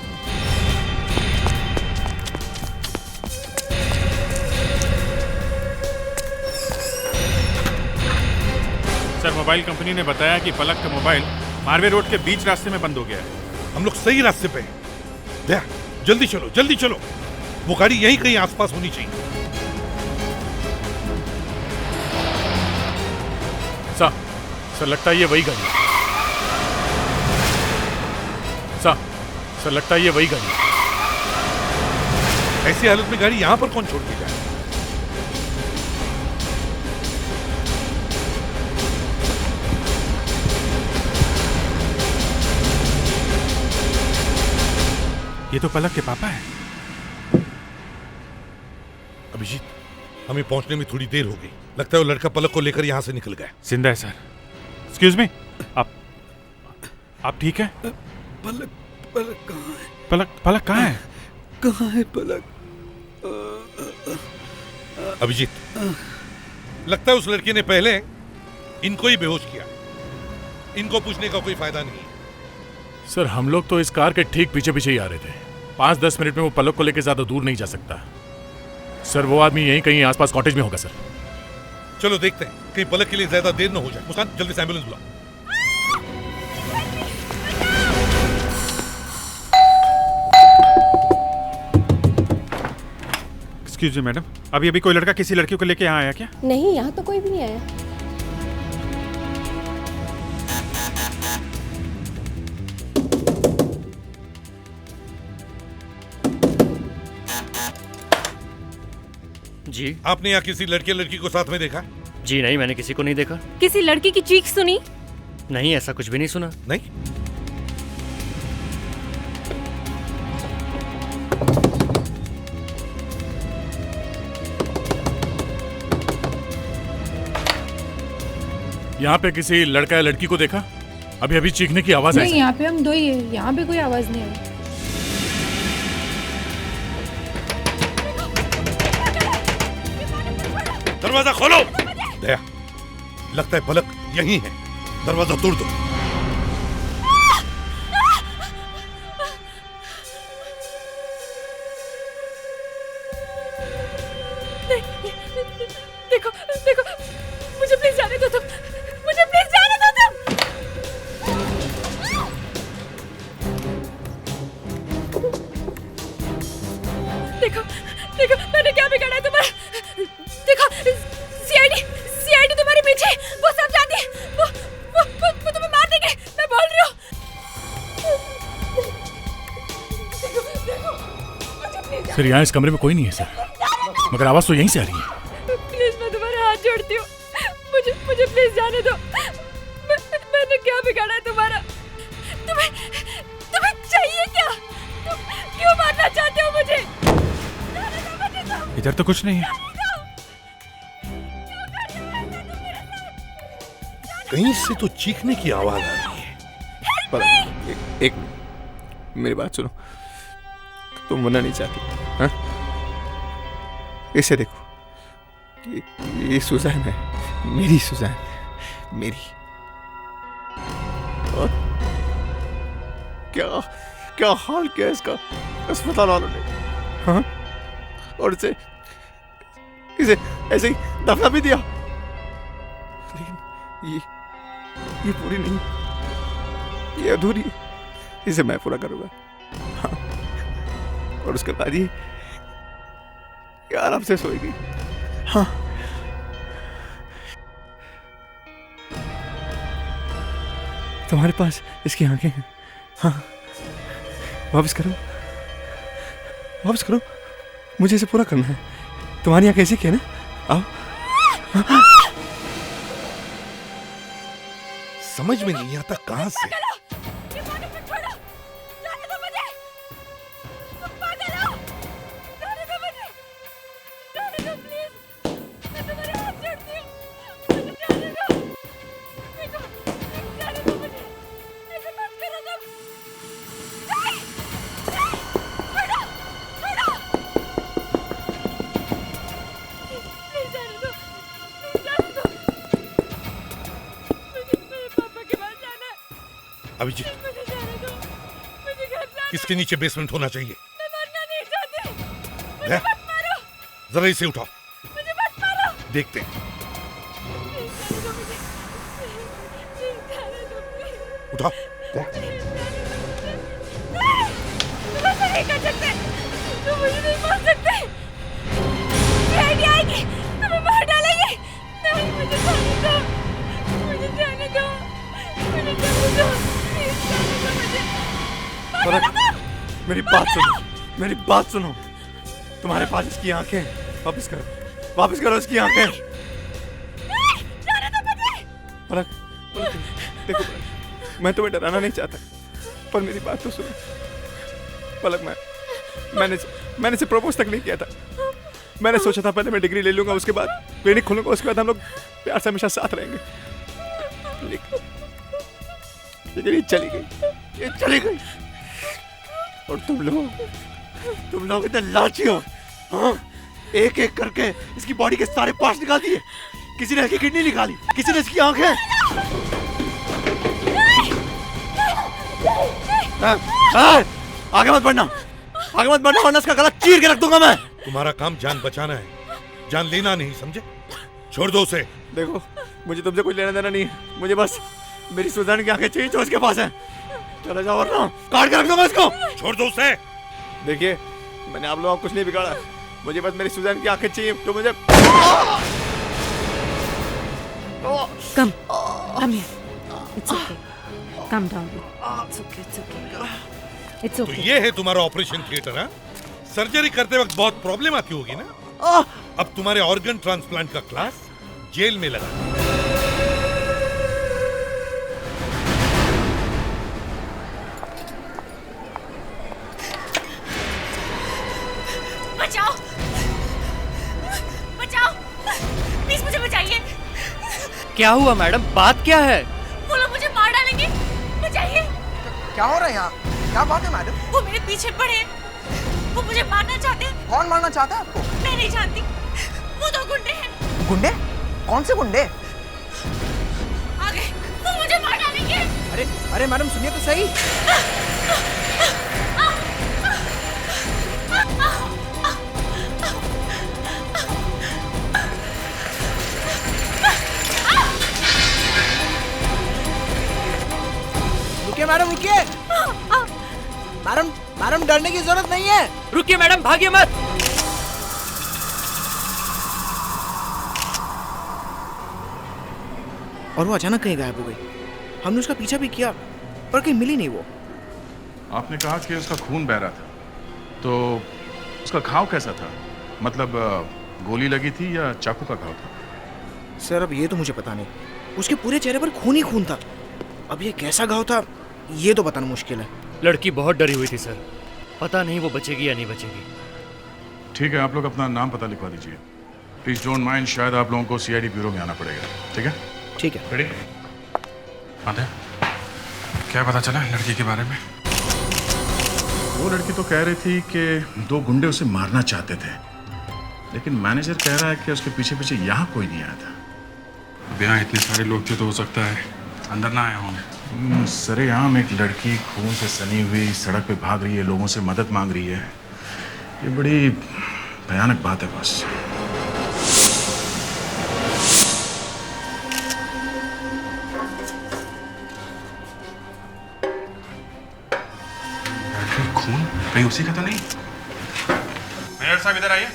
Sir, mobile company ने बताया कि पलक का मोबाइल मारवे रोड के बीच रास्ते में बंद हो गया है। हम लोग सही रास्ते पे हैं। दया, जल्दी चलो। वो गाड़ी यहीं कहीं आसपास होनी चाहिए। सर लगता है ये वही गाड़ी। सर लगता है ये वही गाड़ी। ऐसी हालत में गाड़ी यहां पर कौन छोड़ के जाए? ये तो पलक के पापा हैं। अभिजीत, हमें पहुंचने में थोड़ी देर हो गई। लगता है वो लड़का पलक को लेकर यहां से निकल गया। जिंदा है सर। एक्सक्यूज मी, आप ठीक है? पलक कहाँ है? पलक कहाँ है? कहाँ है पलक? अभिजीत, लगता है उस लड़के ने पहले इनको ही बेहोश किया। इनको पूछने का कोई फायदा नहीं है। सर, हम लोग तो इस कार के ठीक पीछे ही आ रहे थे। 5-10 मिनट में वो पलक को लेकर ज्यादा दूर नहीं जा सकता। सर, वो आदमी यहीं कहीं आसपास कॉटेज में होगा सर। चलो देखते हैं, कहीं पलक के लिए ज्यादा देर न हो जाए। मुस्कान, जल्दी से एम्बुलेंस बुलाओ। एक्सक्यूज मी मैडम, अभी कोई लड़का किसी लड़की को लेके यहाँ आया क्या? नहीं, यहाँ तो कोई भी नहीं आया। जी, आपने यहाँ किसी लड़की को साथ में देखा? जी नहीं, मैंने किसी को नहीं देखा। किसी लड़की की चीख सुनी? नहीं, ऐसा कुछ भी नहीं सुना। नहीं? यहाँ पे किसी लड़का या लड़की को देखा? अभी चीखने की आवाज आई। नहीं, यहाँ पे हम दो ही है, यहाँ पे कोई आवाज नहीं आई। दरवाजा खोलो। दया, लगता है पलक यहीं है। दरवाजा तोड़ दो। देखो, मुझे प्लीज जाने दो तुम। मुझे प्लीज जाने दो तुम। देखो, मैंने क्या बिगाड़ा है तुम्हारा? देखो, सीआईडी तुम्हारे पीछे। वो सब जानती है। वो तुम्हें मार देंगे, मैं बोल रही हूँ। सर, यहाँ इस कमरे में कोई नहीं है सर, मगर आवाज तो यहीं से आ रही है। प्लीज, मैं तुम्हारे हाथ जोड़ती हूँ। मुझे प्लीज जाने दो। मैंने क्या बिगाड़ा है तुम्हारा? तुम्हें चाहिए क्या? तुम क्यों मारना चाहते हो मुझे? इधर तो कुछ नहीं है। कहीं से तो चीखने की आवाज आ रही है। पलक, एक मेरी बात सुनो। तुम मरना नहीं चाहती, हाँ? इसे देखो, ये सुजान है, मेरी सुजान, मेरी। और क्या हाल किया इसका अस्पताल वालों ने, हाँ? और इसे ऐसे ही दफना भी दिया। लेकिन ये पूरी नहीं, ये अधूरी है, इसे मैं पूरा करूंगा। हाँ। और उसके बाद ये आराम से सोएगी। हाँ। तुम्हारे पास इसकी आंखें हैं। हाँ, वापस करो, वापस करो, मुझे इसे पूरा करना है। तुम्हारी आंखें ऐसी क्या ना? आओ। हाँ। समझ में नहीं आता कहां से अभिजीत, किसके नीचे बेसमेंट होना चाहिए? जरा इसे उठाओ, देखते हैं। उठाओ। नहीं कर सकते, तुम मुझे नहीं मार सकते। सीआईडी आएगी, हमें मार डालेंगे। नहीं, मुझे जाने दो, मुझे जाने दो, मुझे जाने दो, प्लीज जाने दो मुझे। मेरी बात सुनो, मेरी बात सुनो। तुम्हारे पास इसकी आंखें, वापस करो, वापस करो इसकी आंखें। पलक, पलक, देखो पलक, मैं तुम्हें डराना नहीं चाहता, पर मेरी बात तो सुनो। पलक, मैंने इसे प्रपोज तक नहीं किया था। मैंने सोचा था पहले मैं डिग्री ले लूंगा, उसके बाद क्लिनिक खोलूंगा, उसके बाद हम लोग प्यार से हमेशा साथ रहेंगे। लेकिन ये चली गई, ये चली गई। और तुम लोग इतने लालची हो। हाँ? एक एक करके इसकी बॉडी के सारे पार्ट्स निकाल दिए। किसी ने इसकी किडनी निकाली, किसी ने इसकी आंखें। आगे मत बढ़ना, आगे मत बढ़ना, वरना इसका गला चीर के रख दूंगा मैं। तुम्हारा काम जान बचाना है, जान लेना नहीं, समझे? छोड़ दो उसे। देखो, मुझे तुमसे कुछ लेना देना नहीं है, मुझे बस मेरी सुजान की आंखें चाहिए जो उसके पास है। चले जाओ वरना काट के रख दूंगा इसको। छोड़ दो उसे। देखिए, मैंने आप लोगों को कुछ नहीं बिगाड़ा, मुझे बस मेरी सुजान की आंखें चाहिए तो मुझे। Come here. It's okay. Calm down. It's okay. It's okay. It's okay. तो ये है तुम्हारा ऑपरेशन थिएटर। हाँ? सर्जरी करते वक्त बहुत प्रॉब्लम आती होगी ना? अब तुम्हारे ऑर्गन ट्रांसप्लांट का क्लास जेल में लगा। बचाओ, बचाओ, प्लीज मुझे बचाइए। क्या हुआ मैडम, बात क्या है? वो लोग मुझे मार डालेंगे, बचाइए। क्या हो रहा है यहाँ? क्या बात है मैडम? वो मेरे पीछे पड़े हैं, वो मुझे मारना चाहते हैं। कौन मारना चाहता है आपको? मैं नहीं जानती, वो दो गुंडे हैं। गुंडे? कौन से गुंडे? आगे, वो मुझे मार डालेंगे। अरे अरे मैडम सुनिए तो सही। रुकिए मैडम, रुकिए। मैडम डरने की जरूरत नहीं है। रुकिए मैडम, भागिए मत। और वो अचानक कहीं गायब हो गई। हमने उसका पीछा भी किया पर कहीं मिली नहीं वो। आपने कहा कि उसका खून बह रहा था, तो उसका घाव कैसा था? मतलब गोली लगी थी या चाकू का घाव था? सर अब ये तो मुझे पता नहीं, उसके पूरे चेहरे पर खून ही खून था। अब ये कैसा घाव था ये तो बताना मुश्किल है। लड़की बहुत डरी हुई थी सर, पता नहीं वो बचेगी या नहीं बचेगी। ठीक है, आप लोग अपना नाम पता लिखवा दीजिए। प्लीज डोंट माइंड, शायद आप लोगों को सीआईडी ब्यूरो में आना पड़ेगा। ठीक है? ठीक है। रेडी? आते क्या पता चला लड़की के बारे में? वो लड़की तो कह रही थी कि 2 गुंडे उसे मारना चाहते थे, लेकिन मैनेजर कह रहा है कि उसके पीछे पीछे यहाँ कोई नहीं आया था। अब यहाँ इतने सारे लोग थे तो हो सकता है अंदर ना आए होंगे। सरेआम एक लड़की खून से सनी हुई सड़क पे भाग रही है, लोगों से मदद मांग रही है। ये बड़ी भयानक बात है बस। कहीं उसी का तो नहीं? मैनेजर साहब इधर आइए।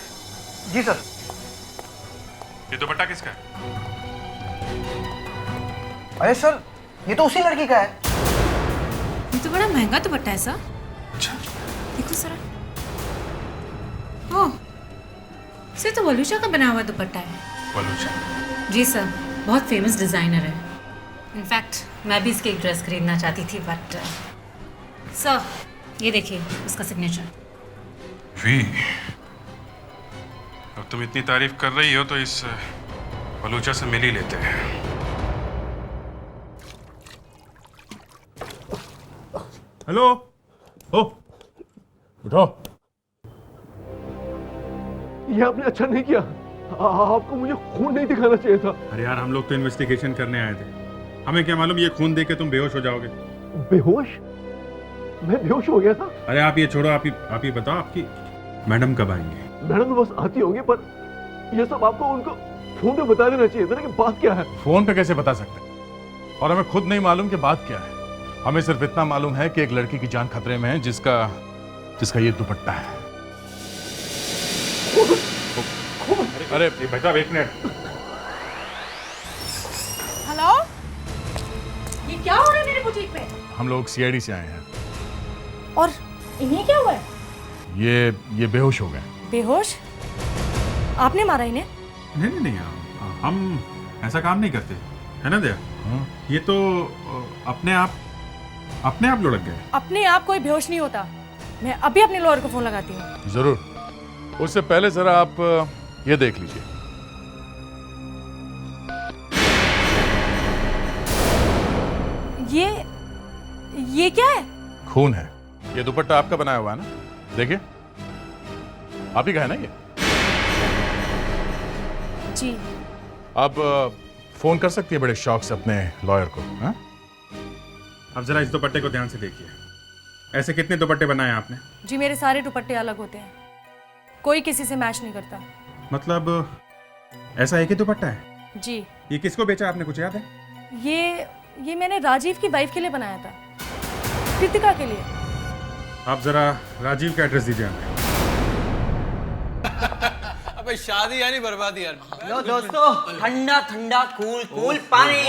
जी सर। ये दुपट्टा किसका है? अरे सर, ये तो उसी लड़की का है। ये तो बड़ा महंगा दुपट्टा है सर। अच्छा। देखो सर। ओह, सर तो वलूचा का बना हुआ दुपट्टा है। वलूचा? जी सर, बहुत फेमस डिजाइनर है। इनफैक्ट मैं भी इसकी एक ड्रेस खरीदना चाहती थी, बट सर ये देखिए उसका सिग्नेचर। वी, अब तुम इतनी तारीफ कर रही हो तो इस बलूचा से मिल ही लेते हैं। हेलो, ओ, उठो। ये आपने अच्छा नहीं किया। आपको मुझे खून नहीं दिखाना चाहिए था। अरे यार, हम लोग तो इन्वेस्टिगेशन करने आए थे, हमें क्या मालूम ये खून देख के तुम बेहोश हो जाओगे। बेहोश? मैं बेहोश हो गया था? अरे आप ये छोड़ो, आप ही बताओ, आपकी मैडम कब आएंगे? मैडम तो बस आती होंगी, पर ये सब आपको उनको फोन पे बता देना चाहिए था ना कि बात क्या है। फोन पे कैसे बता सकते हैं? और हमें खुद नहीं मालूम कि बात क्या है। हमें सिर्फ इतना मालूम है कि एक लड़की की जान खतरे में है, जिसका ये दुपट्टा है। अरे भाई साहब, एक मिनट। हेलो, ये क्या हो रहा है मेरे बुटीक पे? हम लोग सीआईडी से आए हैं। और इन्हें क्या हुआ है? ये बेहोश हो गए। बेहोश? आपने मारा इन्हें? नहीं, हम ऐसा काम नहीं करते, है ना दया? ये तो अपने आप लुढ़क गए। अपने आप कोई बेहोश नहीं होता। मैं अभी अपने लॉयर को फोन लगाती हूँ। जरूर। उससे पहले जरा आप ये देख लीजिए। ये क्या है? खून है। ये दुपट्टा आपका बनाया हुआ है ना? देखिए, आप ही का है ना ये? जी। अब फोन कर सकती है बड़े शौक से अपने लॉयर को। हाँ? अब जरा इस दुपट्टे को ध्यान से देखिए। ऐसे कितने दुपट्टे बनाए आपने? जी, मेरे सारे दुपट्टे अलग होते हैं, कोई किसी से मैच नहीं करता। मतलब ऐसा एक ही दुपट्टा है? जी। ये किसको बेचा आपने, कुछ याद है? ये मैंने राजीव की वाइफ के लिए बनाया था, कृतिका के लिए। आप जरा राजीव का एड्रेस दीजिए हमें। अबे शादी यानी बर्बादी यार। लो दोस्तों, ठंडा ठंडा कूल पानी।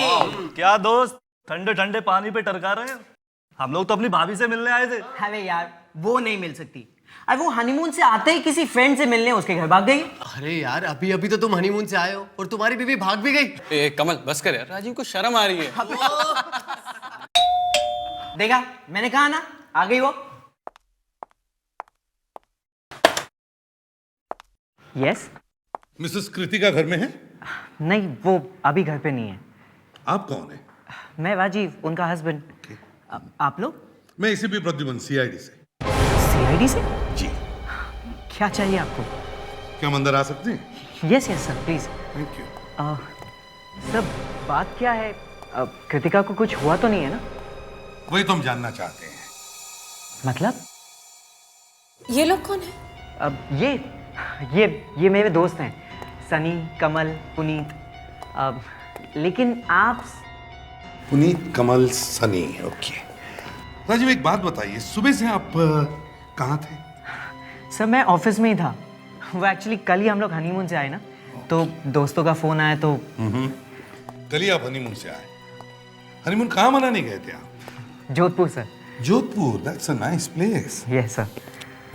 क्या दोस्त, ठंडे ठंडे पानी पे टरका रहे हैं? हम लोग तो अपनी भाभी से मिलने आए थे। अरे यार, वो नहीं मिल सकती। अरे वो हनीमून से आते ही किसी फ्रेंड से मिलने उसके घर भाग गई। अरे यार, अभी अभी तो तुम हनीमून से आए हो और तुम्हारी बीवी भाग भी गई। ए कमल, बस कर यार, राजीव को शर्म आ रही है। देखा, मैंने कहा ना, आ गई वो। यस। मिसेस कृतिका घर में है? नहीं, वो अभी घर पे नहीं है। आप कौन है? मैं राजीव, उनका हस्बैंड। आप लोग? मैं एसीपी प्रद्युमन, सीआईडी से। सीआईडी से? जी। क्या चाहिए आपको? क्या हम अंदर आ सकते हैं? Yes sir, please. Thank you. Sir, बात क्या है? कृतिका को कुछ हुआ तो नहीं है ना? वही तो हम जानना चाहते हैं। मतलब? ये लोग कौन है? अब ये मेरे दोस्त हैं, सनी, कमल, पुनीत। लेकिन आप? पुनीत, कमल, सनी। ओके। राजीव, एक बात बताइए, सुबह से आप कहाँ थे? सर, मैं ऑफिस में ही था। वो एक्चुअली कल ही हम लोग हनीमून से आए ना, तो दोस्तों का फोन आया तो। कल ही आप हनीमून से आए? हनीमून कहाँ मनाने गए थे आप? Jodhpur sir. Jodhpur, that's a nice place. Yes sir.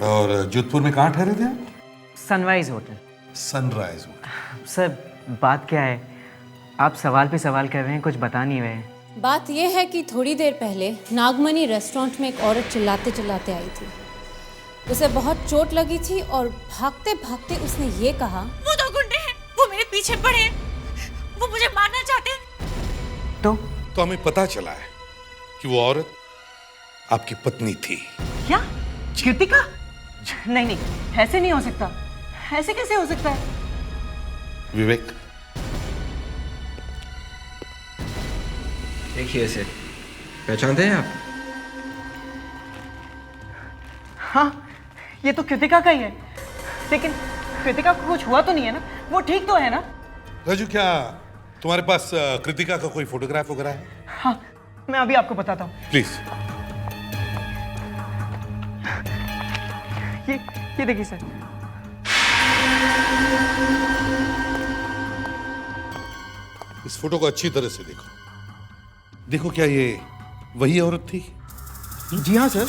और जोधपुर में कहाँ ठहरे थे आप? Sunrise hotel. Sunrise hotel. Sir, बात क्या है, आप सवाल पे सवाल कर रहे हैं, कुछ बता नहीं रहे हैं। बात यह है कि थोड़ी देर पहले नागमणि रेस्टोरेंट में एक औरत चिल्लाते चिल्लाते आई थी। उसे बहुत चोट लगी थी और भागते भागते उसने ये कहा, वो दो गुंडे हैं, वो मेरे पीछे पड़े हैं, वो मुझे मारना चाहते हैं। तो हमें पता चला है कि वो औरत आपकी पत्नी थी। क्या? कृतिका? नहीं, ऐसे नहीं हो सकता। ऐसे कैसे हो सकता है? विवेक, देखिए इसे, पहचानते हैं आप? हाँ, ये तो कृतिका का ही है। लेकिन कृतिका को कुछ हुआ तो नहीं है ना? वो ठीक तो है ना? राजू, क्या तुम्हारे पास कृतिका का कोई फोटोग्राफ वगैरह है? हाँ, मैं अभी आपको बताता हूँ। प्लीज। ये देखिए सर। इस फोटो को अच्छी तरह से देखो। देखो, क्या ये वही औरत थी? जी हाँ सर।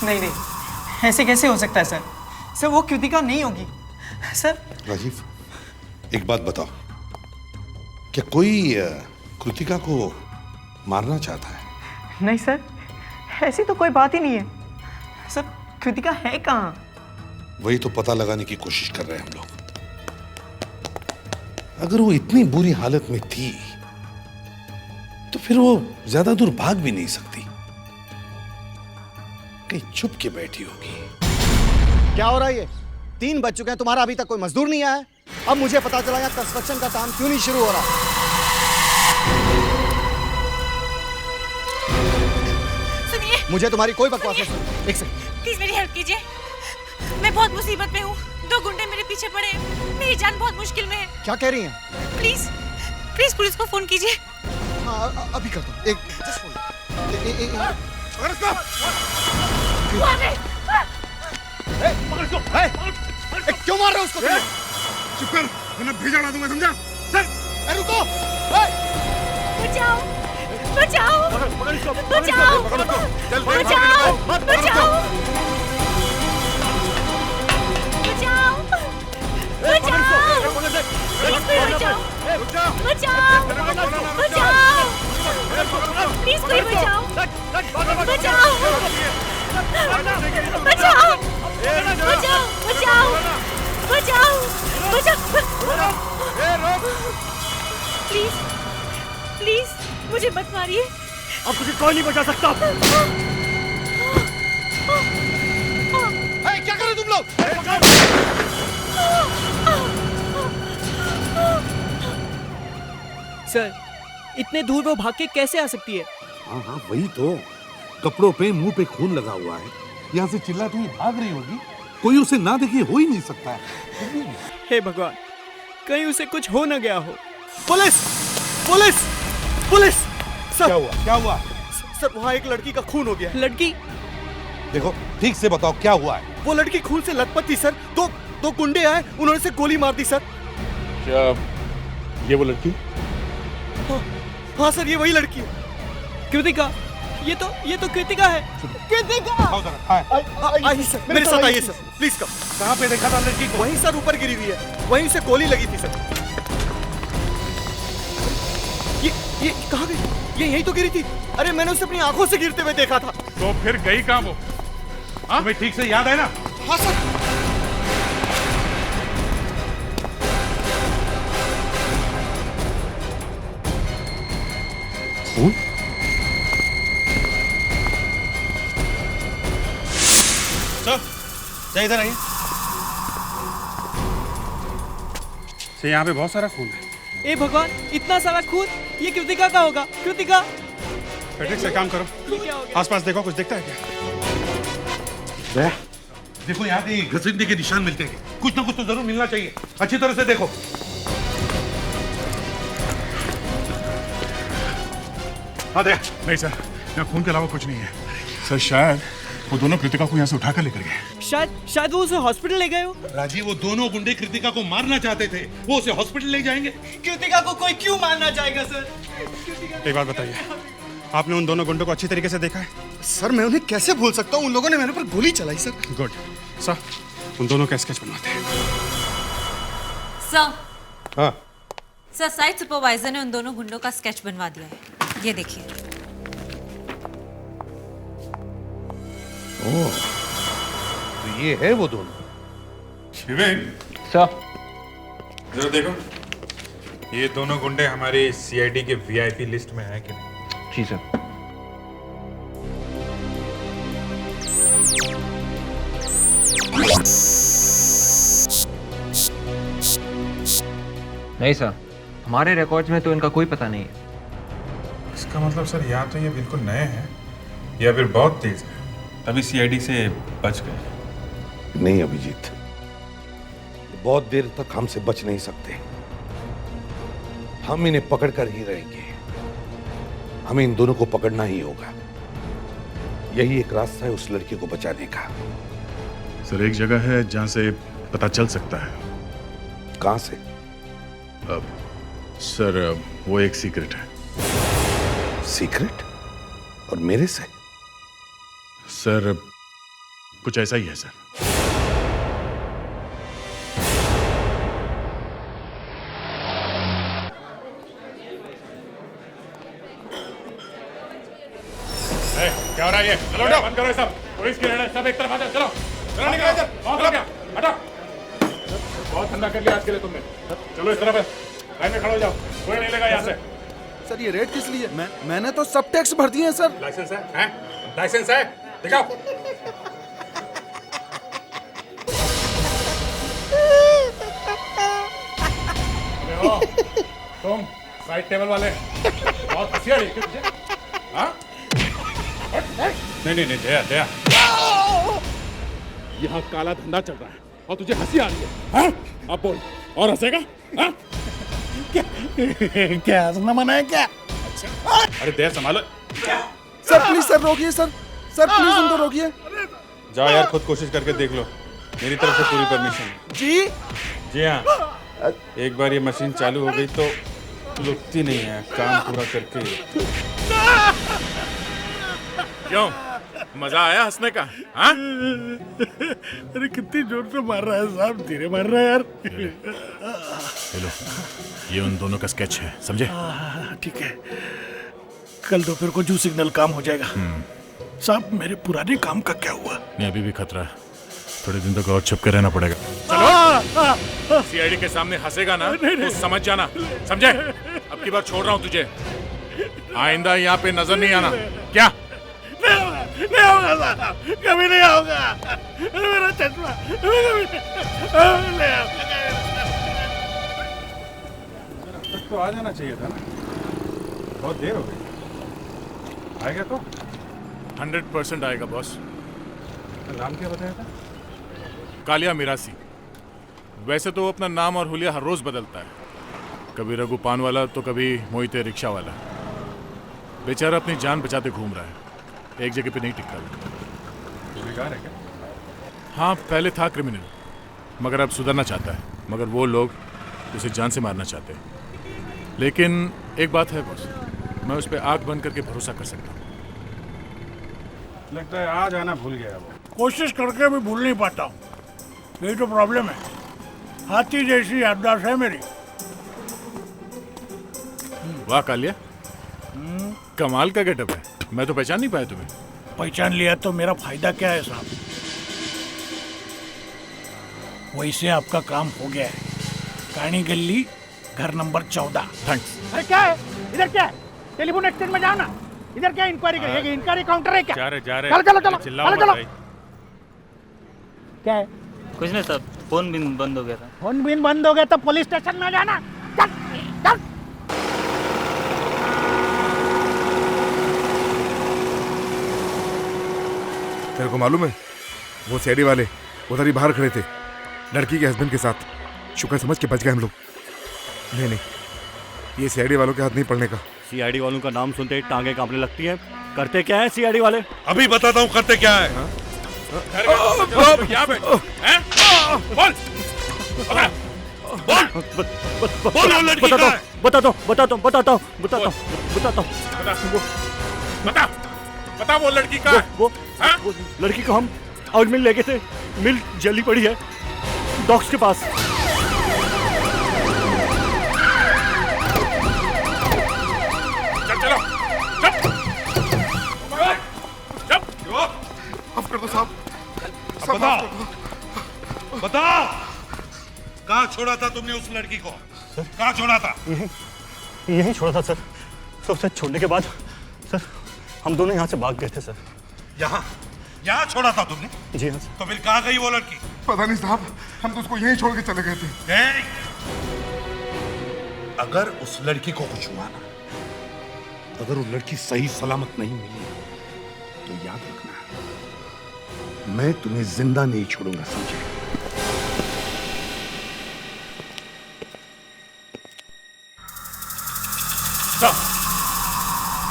नहीं नहीं, ऐसे कैसे हो सकता है सर? सर वो कृतिका नहीं होगी सर। राजीव, एक बात बताओ, क्या कोई कृतिका को मारना चाहता है? नहीं सर, ऐसी तो कोई बात ही नहीं है सर। कृतिका है कहाँ? वही तो पता लगाने की कोशिश कर रहे हैं हम लोग। अगर वो इतनी बुरी हालत में थी तो फिर वो ज्यादा दूर भाग भी नहीं सकती, कहीं छुप के बैठी होगी। क्या हो रहा है ये? 3 बज चुके हैं, तुम्हारा अभी तक कोई मजदूर नहीं आया है। अब मुझे पता चला यहाँ कंस्ट्रक्शन का काम क्यों नहीं शुरू हो रहा। सुनिए, मुझे तुम्हारी कोई बकवास नहीं सुननी। एक सेकंड, प्लीज मेरी हेल्प कीजिए। मैं बहुत मुसीबत में हूँ। 2 गुंडे मेरे पीछे पड़े हैं। मेरी जान बहुत मुश्किल में है। क्या कह रही हैं? प्लीज प्लीज पुलिस को फोन कीजिए। हाँ, अभी करता हूँ। एक जस्ट फोन। क्यों मार रहे हो उसको? चुप कर, वरना भेजा उड़ा दूंगा, समझा? चल, रुको। बचाओ बचाओ बचाओ बचाओ बचाओ प्लीज कोई बचाओ। बचाओ बचाओ बचाओ बचाओ बचाओ बचाओ। प्लीज प्लीज मुझे मत मारिए। अब तुझे कोई नहीं बचा सकता। क्या कर रहे तुम लोग? सर इतने दूर वो भाग के कैसे आ सकती है? हाँ हाँ, वही तो। कपड़ों पे मुंह पे खून लगा हुआ है, यहाँ से चिल्लाती हुई भाग रही होगी। कोई उसे ना देखे हो ही नहीं सकता है। हे भगवान, कहीं उसे कुछ हो ना गया हो। Police police police! सर क्या हुआ? क्या हुआ? सर वहाँ एक लड़की का खून हो गया। लड़की? देखो, ठीक से बताओ क्या हुआ है। वो लड़की खून से लथपथ थी सर। दो गुंडे आए, उन्होंने से गोली मार दी सर। क्या ये वो लड़की? हाँ सर, ये वही लड़की है। कृतिका, ये तो कृतिका है। कृतिका! आइए सर, मेरे साथ आइए सर, प्लीज कम। कहाँ पे देखा था लड़की को? वहीं सर, ऊपर गिरी हुई है। वहीं से गोली लगी थी सर। ये कहाँ गई? ये यहीं तो गिरी थी। अरे मैंने उसे अपनी आंखों से गिरते हुए देखा था। तो फिर गई कहाँ वो? तुम्हें ठीक से याद है ना? हाँ सर। खून? सर इधर आइए। सर यहाँ पे बहुत सारा खून है। ए भगवान, इतना सारा खून! ये कृतिका का होगा। कृतिका! पेट्रिक से काम करो, आसपास देखो, कुछ दिखता है क्या? देखो, यहाँ कहीं घसीटने के निशान मिलते हैं। कुछ ना कुछ तो जरूर मिलना चाहिए। अच्छी तरह से देखो। हाँ दे। नहीं सर, यहाँ खून के अलावा कुछ नहीं है। सर शायद वो दोनों कृतिका को यहाँ से उठाकर लेकर गए। शायद वो उसे हॉस्पिटल ले गए हो। राजीव, वो दोनों गुंडे कृतिका को मारना चाहते थे, वो उसे हॉस्पिटल ले जाएंगे। कृतिका को कोई क्यों मारना चाहेगा सर? एक बात बताइए, आपने उन दोनों गुंडों को अच्छी तरीके से देखा है? सर मैं उन्हें कैसे भूल सकता हूँ? उन लोगों ने मेरे पर गोली चलाई सर। गुड। सर उन दोनों का स्केच बनवाते हैं। सर, हाँ सर साइट सुपरवाइजर ने उन दोनों गुंडों का स्केच बनवा दिया है। ये देखिए। ओह, तो ये है वो दोनों। विवेक सर, जरा देखो, ये दोनों गुंडे हमारी सीआईडी के वीआईपी लिस्ट में हैं कि नहीं? जी सर। नहीं सर, हमारे रिकॉर्ड्स में तो इनका कोई पता नहीं है। इसका मतलब सर या तो ये बिल्कुल नए हैं या फिर बहुत तेज है, तभी सीआईडी से बच गए। नहीं अभिजीत, बहुत देर तक हमसे बच नहीं सकते। हम इन्हें पकड़ कर ही रहेंगे। हमें इन दोनों को पकड़ना ही होगा। यही एक रास्ता है उस लड़की को बचाने का। सर एक जगह है जहां से पता चल सकता है। कहां से? सर वो एक सीक्रेट है। सीक्रेट? और मेरे से? सर कुछ ऐसा ही है सर। क्या हो रहा है ये? चलो उठो, बंद करो ये सब। पुलिस की रेड है, सब एक तरफ आ जाओ। चलो चलो निकलो इधर। चलो क्या? हटो। बहुत ठंडा कर लिया आज के लिए तुमने। चलो इस तरफ है, लाइन में खड़े हो जाओ, कोई नहीं लेगा यहाँ से। सर ये रेट किस लिए? मैंने तो सब टैक्स भर दिए हैं सर। लाइसेंस है? हैं? लाइसेंस है? दिखाओ। अरे हो, तुम साइड टेबल वाले, बहुत हंसी आ रही है क्या तुझे? हाँ? नहीं दया यहाँ काला धंधा चल रहा है और तुझे हंसी आ रही है, हाँ? अब बोल, और हंसेगा? हाँ? क्या हंसना मना है क्या? अच्छा, अरे दया संभालो। सर प्लीज सर रोकिए सर प्लीज उनको रोकिए। जाओ यार, खुद कोशिश करके देख लो, मेरी तरफ से पूरी परमिशन। जी हाँ, एक बार ये मशीन चालू हो गई तो रुकती नहीं है, काम पूरा करके। क्यों, मजा आया हंसने का? हाँ? अरे कितनी जोर से मार रहा है साहब, धीरे मार रहा है यार। हेलो, ये उन दोनों का स्केच है, समझे? ठीक है, कल दोपहर को जू सिग्नल काम हो जाएगा। साहब मेरे पुराने काम का क्या हुआ? नहीं अभी भी खतरा है, थोड़े दिन तक और छुप के रहना पड़ेगा। चलो, सीआईडी के सामने हंसेगा ना तो समझ जाना, समझे? अब की बार छोड़ रहा हूँ तुझे, आइंदा यहाँ पे नजर नहीं आना। क्या? नहीं होगा साहब, कभी नहीं होगा। मेरा चश्मा तो आ जाना चाहिए था ना, बहुत देर हो गई। आएगा तो 100% आएगा बॉस। नाम क्या बताया था? कालिया मिरासी। वैसे तो वो अपना नाम और हुलिया हर रोज बदलता है, कभी रघु पान वाला तो कभी मोहिते रिक्शा वाला। बेचारा अपनी जान बचाते घूम रहा है, एक जगह पे नहीं टिकता। बेकार है क्या? हाँ पहले था क्रिमिनल, मगर अब सुधरना चाहता है, मगर वो लोग उसे जान से मारना चाहते हैं। लेकिन एक बात है बॉस, मैं उस पर आंख बंद करके भरोसा कर सकता हूँ। लगता है आज आना भूल गया वो। कोशिश करके भी भूल नहीं पाता हूँ, यही तो प्रॉब्लम है। हाथी जैसी याददाश्त है मेरी। वाह कालिया, कमाल का गेटअप है, मैं तो पहचान नहीं पाया तुम्हें। पहचान लिया तो मेरा फायदा क्या है साहब? वैसे आपका काम हो गया है। कानी गली घर नंबर 14। थैंक्स। अरे क्या है इधर? क्या है? टेलीफोन एक्सचेंज में जाओ ना, इधर क्या इंक्वायरी करिए? इंक्वायरी काउंटर है क्या? जा रहे चलो चिल्लाओ। क्या है? कुछ नहीं सर, फोन भी बंद हो गया था। फोन बिन बंद हो गया तो पुलिस स्टेशन में जाना। चल चल। तेरे को मालूम है वो सीआईडी वाले उधर ही बाहर खड़े थे लड़की के हस्बैंड के साथ। शुक्र समझ के बच गए हम लोग। नहीं, ये सीआईडी वालों के हाथ नहीं पड़ने का। सीआईडी वालों का नाम सुनते ही टांगे कांपने लगती हैं। करते क्या है सीआईडी वाले? अभी बताता हूँ करते क्या है। बोल लड़की का है। बताता हूँ। बता वो लड़की का है। वो लड़की को हम आग मिल लेके थे, मिल जली पड़ी है डॉक्स के पास। चलो माफ कर दो साहब। बताओ कहाँ छोड़ा था तुमने उस लड़की को? कहाँ छोड़ा था? यही छोड़ा था सर। तो उसे छोड़ने के बाद सर हम दोनों यहाँ से भाग गए थे सर। यहाँ छोड़ा था तुमने? जी हाँ सर। तो फिर कहाँ गई वो लड़की? पता नहीं साहब, हम तो उसको यहीं छोड़ के चले गए थे। अगर उस लड़की को कुछ हुआ ना, अगर वो लड़की सही सलामत नहीं मिली तो याद रखना, मैं तुम्हें जिंदा नहीं छोड़ूंगा, समझे?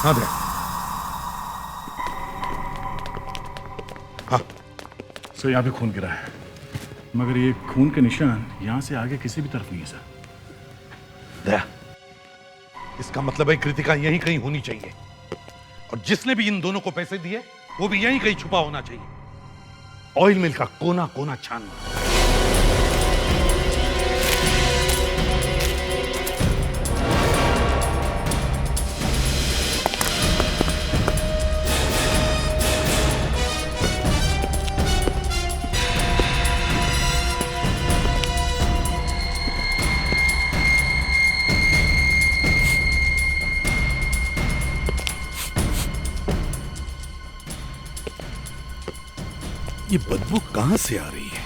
हाँ भैया। हाँ सर यहाँ पे खून गिरा है, मगर ये खून के निशान यहाँ से आगे किसी भी तरफ नहीं है सर। दया, इसका मतलब है कृतिका यहीं कहीं होनी चाहिए, और जिसने भी इन दोनों को पैसे दिए वो भी यहीं कहीं छुपा होना चाहिए। ऑयल मिल का कोना कोना छानना। ये बदबू कहां से आ रही है?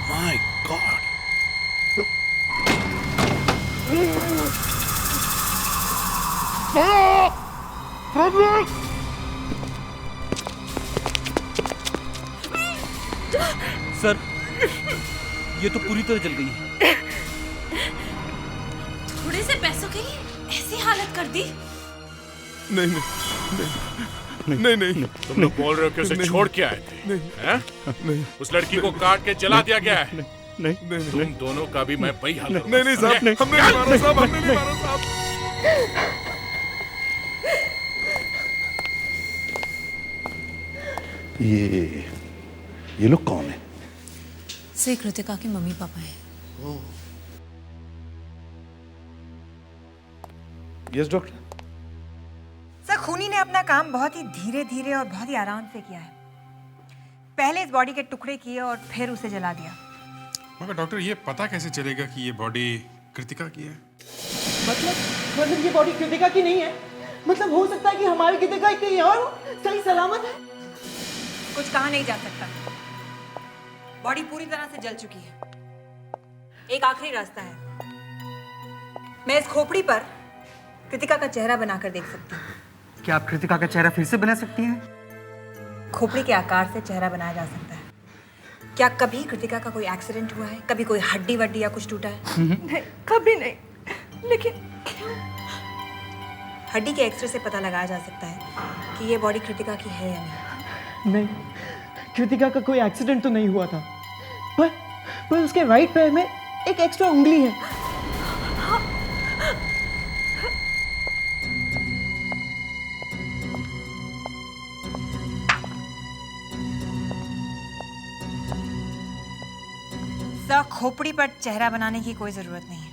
My God! सर, ये तो पूरी तरह जल गई है। थोड़े से पैसों के लिए ऐसी हालत कर दी। नहीं नहीं नहीं नहीं, नहीं। तुम लोग बोल रहे हो कि उसे छोड़ के आए थे? नहीं, नहीं। उस लड़की को काट के जला दिया गया है। नहीं, तुम दोनों का भी मैं वही हाल नहीं नहीं साहब, हमने नहीं मारा साहब, हमने नहीं मारा साहब। ये लोग कौन है? से कृतिका के मम्मी पापा हैं। Yes doctor. सर, खूनी ने अपना काम बहुत ही धीरे धीरे और बहुत ही आराम से किया है। पहले इस बॉडी के टुकड़े किए और फिर उसे जला दिया। मगर डॉक्टर, ये पता कैसे चलेगा कि ये बॉडी कृतिका की है? मतलब ये बॉडी कृतिका की नहीं है? मतलब हो सकता है कि हमारी कृतिका कहीं और सही सलामत है? कुछ कहा नहीं जा सकता। बॉडी पूरी तरह से जल चुकी है। एक आखिरी रास्ता है। मैं इस खोपड़ी पर कृतिका का चेहरा बनाकर देख सकती हूँ। क्या आप कृतिका का चेहरा फिर से बना सकती हैं? खोपड़ी के आकार से चेहरा बनाया जा सकता है। क्या कभी कृतिका का कोई एक्सीडेंट हुआ है? कभी कोई हड्डी वड्डी या कुछ टूटा है? नहीं, कभी नहीं। लेकिन हड्डी के एक्सरे से पता लगाया जा सकता है कि ये बॉडी कृतिका की है या नहीं। नहीं, कृतिका का कोई एक्सीडेंट तो नहीं हुआ था, पर उसके राइट पैर में एक एक्स्ट्रा उंगली है। सर, खोपड़ी पर चेहरा बनाने की कोई जरूरत नहीं है।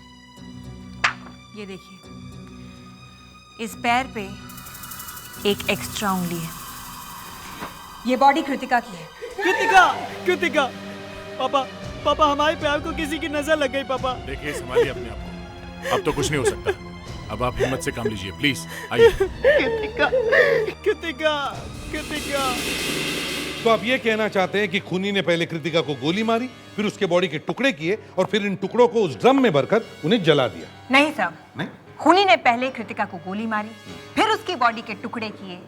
ये देखिए, इस पैर पे एक एक्स्ट्रा उंगली है। ये बॉडी कृतिका की है। कृतिका, पापा हमारे प्यार को किसी की नजर लग गई। पापा देखिए, संभालिए अपने आप को। अब तो कुछ नहीं हो सकता। अब आप हिम्मत से काम लीजिए, प्लीज आइए। कृतिका। तो आप ये कहना चाहते हैं कि खूनी ने पहले कृतिका को गोली मारी, फिर उसके बॉडी के टुकड़े किए और फिर इन टुकड़ों को उस ड्रम में भरकर उन्हें जला दिया? नहीं साहब, नहीं? खूनी ने पहले कृतिका को गोली मारी, फिर उसकी बॉडी के टुकड़े किए,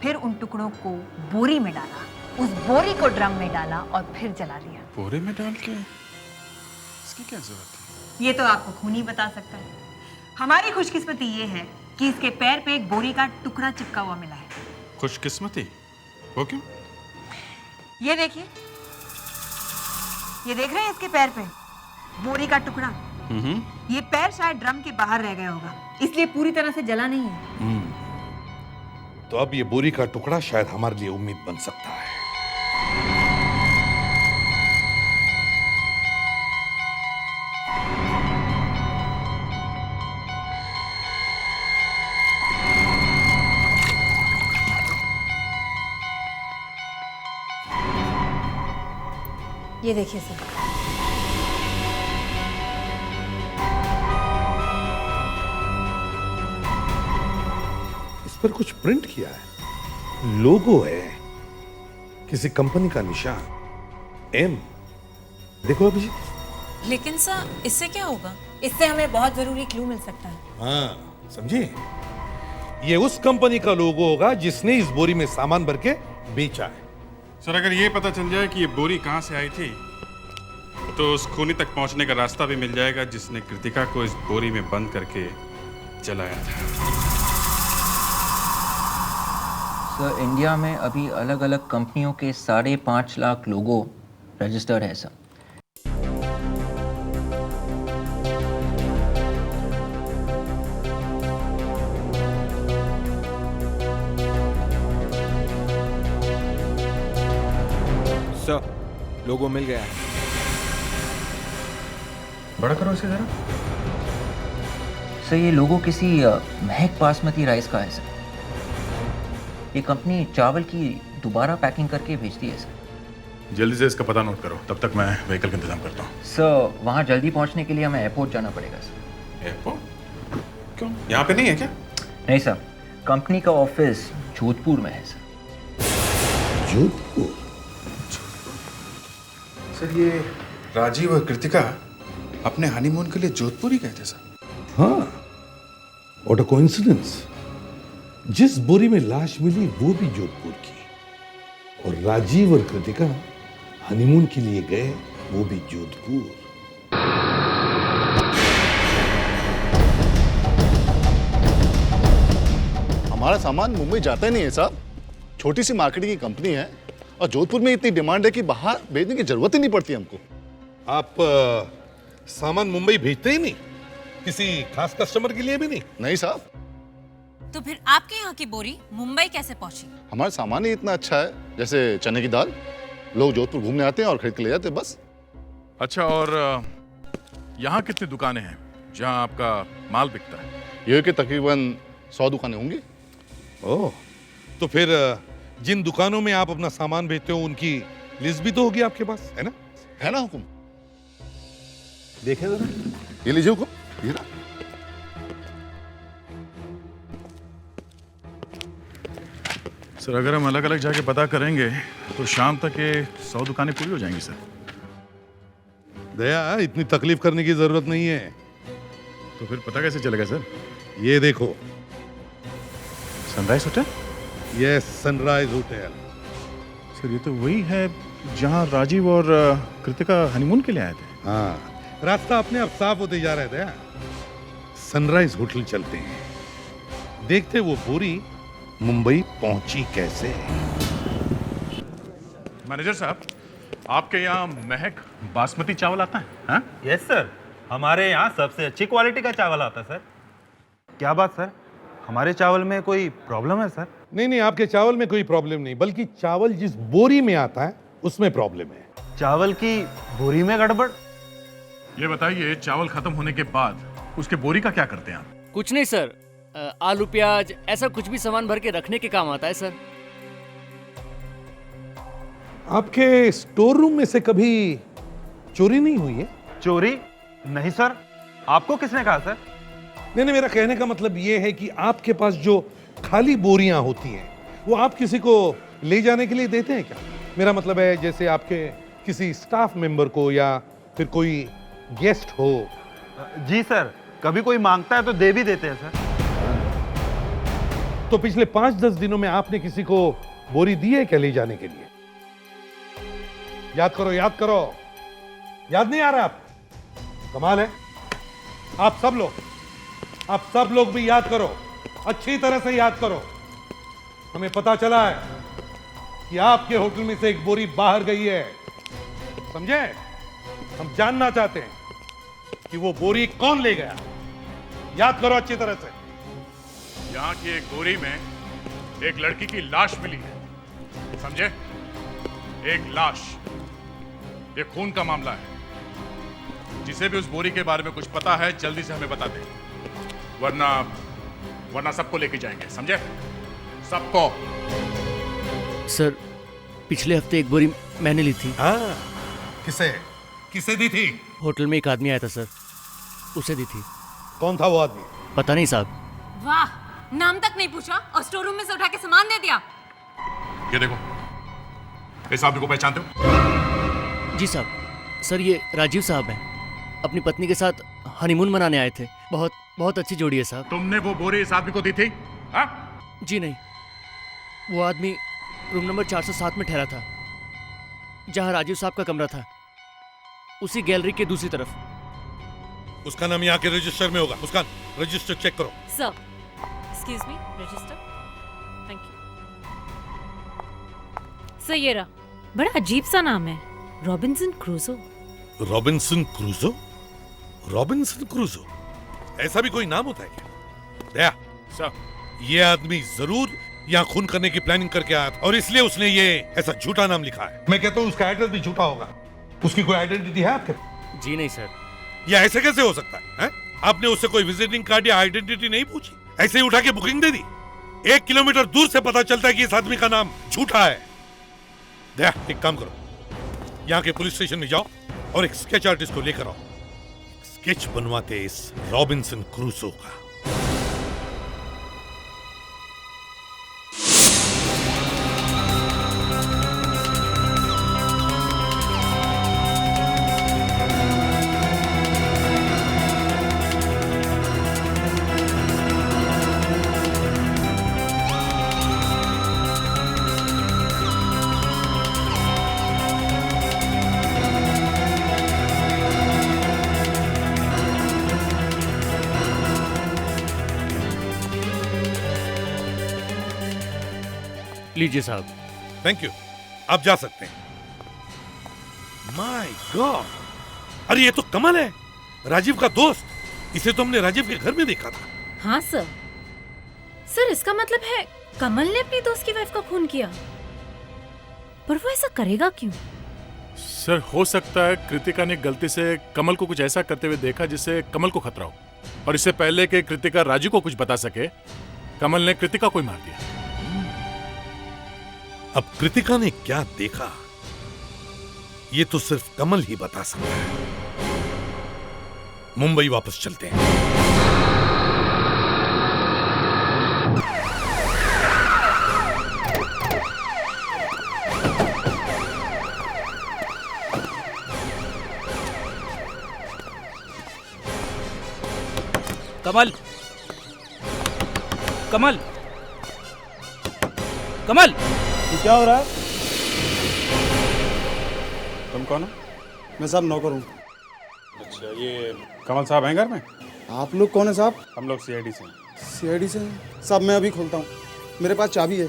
फिर उन टुकड़ों को बोरी में डाला, उस बोरी को ड्रम में डाला और फिर जला दिया। बोरे में डाल के? इसकी क्या जरूरत है? ये तो आपको खूनी बता सकता है। हमारी खुशकिस्मती ये है कि इसके पैर पे एक बोरी का टुकड़ा चिपका हुआ मिला है। खुशकिस्मती? वो क्यों? ये देखिए, ये देख रहे हैं इसके पैर पे बोरी का टुकड़ा। ये पैर शायद ड्रम के बाहर रह गया होगा, इसलिए पूरी तरह से जला नहीं है। तो अब ये बोरी का टुकड़ा शायद हमारे लिए उम्मीद बन सकता है। ये देखिए सर, इस पर कुछ प्रिंट किया है, लोगो है, किसी कंपनी का निशान, एम। देखो अभिजीत। लेकिन सर, इससे क्या होगा? इससे हमें बहुत जरूरी क्लू मिल सकता है। हाँ, समझे? ये उस कंपनी का लोगो होगा जिसने इस बोरी में सामान भर के बेचा है। सर, अगर ये पता चल जाए कि ये बोरी कहाँ से आई थी, तो उस खूनी तक पहुंचने का रास्ता भी मिल जाएगा जिसने कृतिका को इस बोरी में बंद करके जलाया था। सर, इंडिया में अभी अलग अलग कंपनियों के 5.5 लाख लोगो रजिस्टर्ड है सर। सर, लोगो मिल गया है। बड़ा करो इसे जरा। सर, ये लोगो किसी महक बासमती राइस का है सर। ये कंपनी चावल की दोबारा पैकिंग करके भेजती है सर। जल्दी से इसका पता नोट करो, तब तक मैं व्हीकल का इंतजाम करता हूँ। सर, वहाँ जल्दी पहुँचने के लिए हमें एयरपोर्ट जाना पड़ेगा सर। एयरपोर्ट? क्यों, यहाँ पे नहीं है क्या? नहीं सर, कंपनी का ऑफिस जोधपुर में है सर। जोधपुर? सर, ये राजीव और कृतिका अपने हनीमून के लिए जोधपुर ही गए थे सर। हाँ, व्हाट अ कोइंसिडेंस। जिस बोरी में लाश मिली वो भी जोधपुर की, और राजीव और कृतिका हनीमून के लिए गए वो भी जोधपुर। हमारा सामान मुंबई जाता ही नहीं है साहब। छोटी सी मार्केटिंग की कंपनी है और जोधपुर में इतनी डिमांड है कि बाहर भेजने की जरूरत ही नहीं पड़ती हमको। आप सामान मुंबई भेजते ही नहीं? किसी खास कस्टमर के लिए भी नहीं? नहीं साहब। तो फिर आपके यहाँ की बोरी मुंबई कैसे पहुंची? हमारा सामान ही इतना अच्छा है, जैसे चने की दाल। लोग जोधपुर घूमने आते हैं और खरीद के ले जाते हैं, बस। अच्छा, और यहाँ कितनी दुकानें हैं जहाँ आपका माल बिकता है? ये कि तकरीबन 100 दुकानें होंगी। ओह, तो फिर जिन दुकानों में आप अपना सामान बेचते हो उनकी लिस्ट भी तो होगी आपके पास, है ना? है ना हुकुम? देखे जरा, ये लीजिए हुकुम, ये ना। सर, अगर हम अलग अलग जाके पता करेंगे तो शाम तक ये 100 दुकानें पूरी हो जाएंगी सर। दया, इतनी तकलीफ करने की जरूरत नहीं है। तो फिर पता कैसे चलेगा सर? ये देखो, sunrise hotel? Yes, sunrise hotel. Sir, ये तो वही है जहाँ राजीव और कृतिका हनीमून के लिए आए थे। हाँ, रास्ता अपने आप साफ होते जा रहे थे। सनराइज होटल चलते हैं, देखते वो बोरी मुंबई पहुंची कैसे। मैनेजर साहब, आपके यहाँ महक बासमती चावल आता है? हाँ? यस सर, हमारे यहाँ सबसे अच्छी क्वालिटी का चावल आता है सर। क्या बात सर, हमारे चावल में कोई प्रॉब्लम है सर? नहीं नहीं, आपके चावल में कोई प्रॉब्लम नहीं, बल्कि चावल जिस बोरी में आता है उसमें प्रॉब्लम है। चावल की बोरी में गड़बड़? ये बताइए, चावल खत्म होने के बाद उसके बोरी का क्या करते हैं आप? कुछ नहीं सर, आलू प्याज ऐसा कुछ भी सामान भर के रखने के काम आता है सर। आपके स्टोर रूम में से कभी चोरी नहीं हुई है? चोरी? नहीं सर, आपको किसने कहा सर? नहीं, मेरा कहने का मतलब ये है कि आपके पास जो खाली बोरियां होती हैं वो आप किसी को ले जाने के लिए देते हैं क्या? मेरा मतलब है जैसे आपके किसी स्टाफ मेंबर को या फिर कोई गेस्ट हो। जी सर, कभी कोई मांगता है तो दे भी देते हैं सर। तो पिछले 5-10 दिनों में आपने किसी को बोरी दी है क्या ले जाने के लिए? याद करो, याद करो। याद नहीं आ रहा आप? कमाल है। आप सब लोग भी याद करो, अच्छी तरह से याद करो। हमें पता चला है कि आपके होटल में से एक बोरी बाहर गई है, समझे? हम जानना चाहते हैं कि वो बोरी कौन ले गया। याद करो अच्छी तरह से। यहाँ की एक बोरी में एक लड़की की लाश मिली है, समझे? एक लाश। ये खून का मामला है। जिसे भी उस बोरी के बारे में कुछ पता है जल्दी से हमें बता दे, वरना सबको लेके जाएंगे, समझे? सबको। सर, पिछले हफ्ते एक बोरी मैंने ली थी। हाँ, किसे दी थी? होटल में एक आदमी आया था सर, उसे दी थी। कौन था वो आदमी? पता नहीं साहब। वाह, नाम तक नहीं पूछा और स्टोर रूम में से उठा के सामान दे दिया। ये देखो, इस आदमी को पहचानते हो? जी साहब। सर, ये राजीव साहब हैं, अपनी पत्नी के साथ हनीमून मनाने आए थे। बहुत अच्छी जोड़ी है साहब। तुमने वो बोरी इस आदमी को दी थी? हाँ? जी नहीं, वो आदमी रूम नंबर 407 में ठहरा था, जहां राजीव साहब का कमरा था। उसी गैलरी के दूसरी तरफ। उसका नाम यहाँ के रजिस्टर में होगा। उसका रजिस्टर चेक करो। Sir, excuse me, register. Thank you sir. ये रहा। बड़ा अजीब सा नाम है, Robinson Crusoe. Robinson Crusoe? Robinson Crusoe, ऐसा भी कोई नाम होता है क्या? दया सर, ये आदमी जरूर यहाँ खून करने की प्लानिंग करके आया था और इसलिए उसने ये ऐसा झूठा नाम लिखा है। मैं कहता हूँ उसका एड्रेस भी झूठा होगा। उसकी कोई आइडेंटिटी है आपके? जी नहीं सर। ये ऐसे कैसे हो सकता है? आपने उससे कोई विजिटिंग कार्ड या आइडेंटिटी नहीं पूछी? ऐसे ही उठा के बुकिंग दे दी? 1 किलोमीटर दूर से पता चलता है कि इस आदमी का नाम झूठा है। दया, एक काम करो, यहाँ के पुलिस स्टेशन में जाओ और एक स्केच आर्टिस्ट को लेकर आओ। स्केच बनवाते इस रॉबिन्सन क्रूसो का। लीजिए साहब। थैंक यू, आप जा सकते हैं। माय गॉड, अरे ये तो कमल है, राजीव का दोस्त। इसे तो हमने राजीव के घर में देखा था। हाँ सर। सर, इसका मतलब है कमल ने अपनी दोस्त की वाइफ का खून किया, पर वो ऐसा करेगा क्यों? सर, हो सकता है कृतिका ने गलती से कमल को कुछ ऐसा करते हुए देखा जिससे कमल को खतरा हो, और इससे पहले कि कृतिका राजू को कुछ बता सके, कमल ने कृतिका को ही मार दिया। अब कृतिका ने क्या देखा, ये तो सिर्फ कमल ही बता सकता है। मुंबई वापस चलते हैं। कमल, कमल, कमल, क्या हो रहा है? तुम कौन हो? मैं साहब नौकर हूँ। अच्छा, ये कमल साहब हैं घर में? आप लोग कौन है साहब? हम लोग सीआईडी से। सीआईडी से? साहब मैं अभी खोलता हूँ, मेरे पास चाबी है।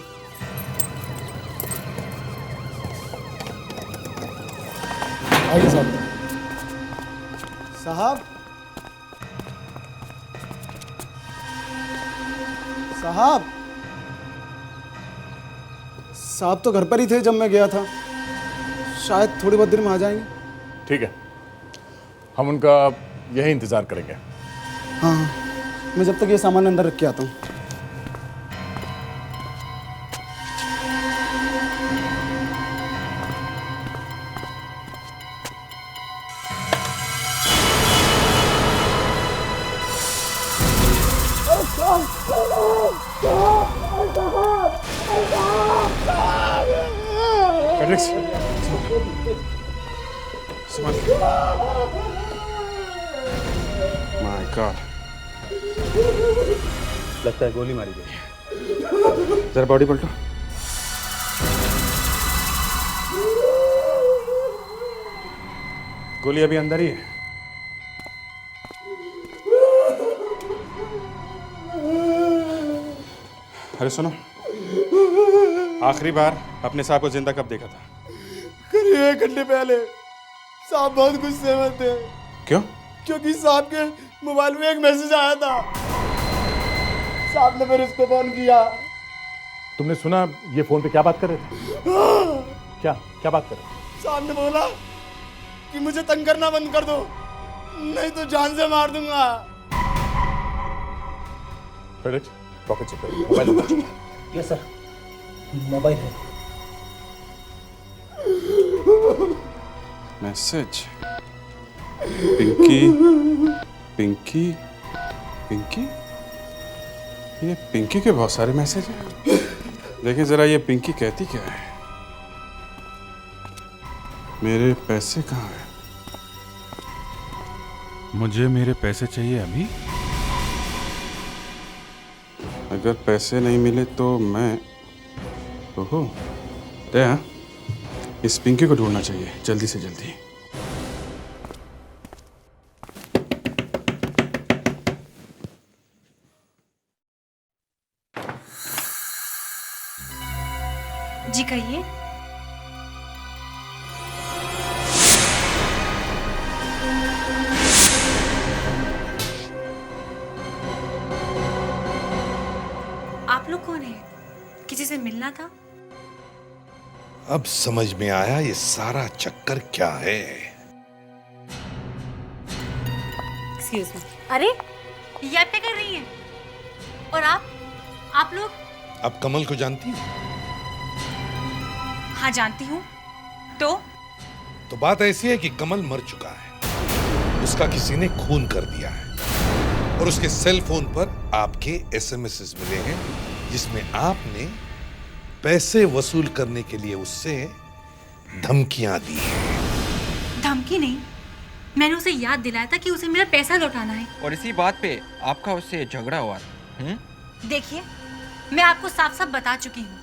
आइए साहब। साहब, साहब, साहब तो घर पर ही थे जब मैं गया था, शायद थोड़ी बहुत देर में आ जाएंगे। ठीक है, हम उनका यही इंतजार करेंगे। हाँ, मैं जब तक ये सामान अंदर रख के आता हूँ। माय गॉड, लगता है गोली मारी गई है। जरा बॉडी पलटो। गोली अभी अंदर ही है। अरे सुनो, आखिरी बार अपने साहब को जिंदा कब देखा था? करीब 1 घंटे पहले। साहब बहुत गुस्से में थे। क्यों? क्योंकि साहब के मोबाइल में एक मैसेज आया था। साहब ने फिर उसको फोन किया। तुमने सुना ये फोन पे क्या बात कर रहे थे? क्या क्या बात कर रहे थे? साहब ने बोला कि मुझे तंग करना बंद कर दो, नहीं तो जान से मार दूंगा। पॉकेट चेक करो, मोबाइल। यस सर, मोबाइल है। मैसेज, पिंकी, पिंकी, पिंकी, ये पिंकी के बहुत सारे मैसेज हैं। देखिए जरा ये पिंकी कहती क्या है। मेरे पैसे कहाँ हैं? मुझे मेरे पैसे चाहिए अभी। अगर पैसे नहीं मिले तो मैं, ओहो, दया, इस पिंकी को ढूंढना चाहिए जल्दी से जल्दी। जी कहिए। आप लोग कौन हैं? किसी से मिलना था? अब समझ में आया ये सारा चक्कर क्या है। Excuse me. अरे ये आप क्या कर रही हैं? और आप लोग? अब कमल को जानती है? हाँ जानती हूँ। तो बात ऐसी है कि कमल मर चुका है, उसका किसी ने खून कर दिया है और उसके सेल फोन पर आपके एसएमएस मिले हैं जिसमें आपने पैसे वसूल करने के लिए उससे धमकियां दी हैं। धमकी नहीं, मैंने उसे याद दिलाया था कि उसे मेरा पैसा लौटाना है। और इसी बात पे आपका उससे झगड़ा हुआ था। देखिए, मैं आपको साफ साफ बता चुकी हूँ,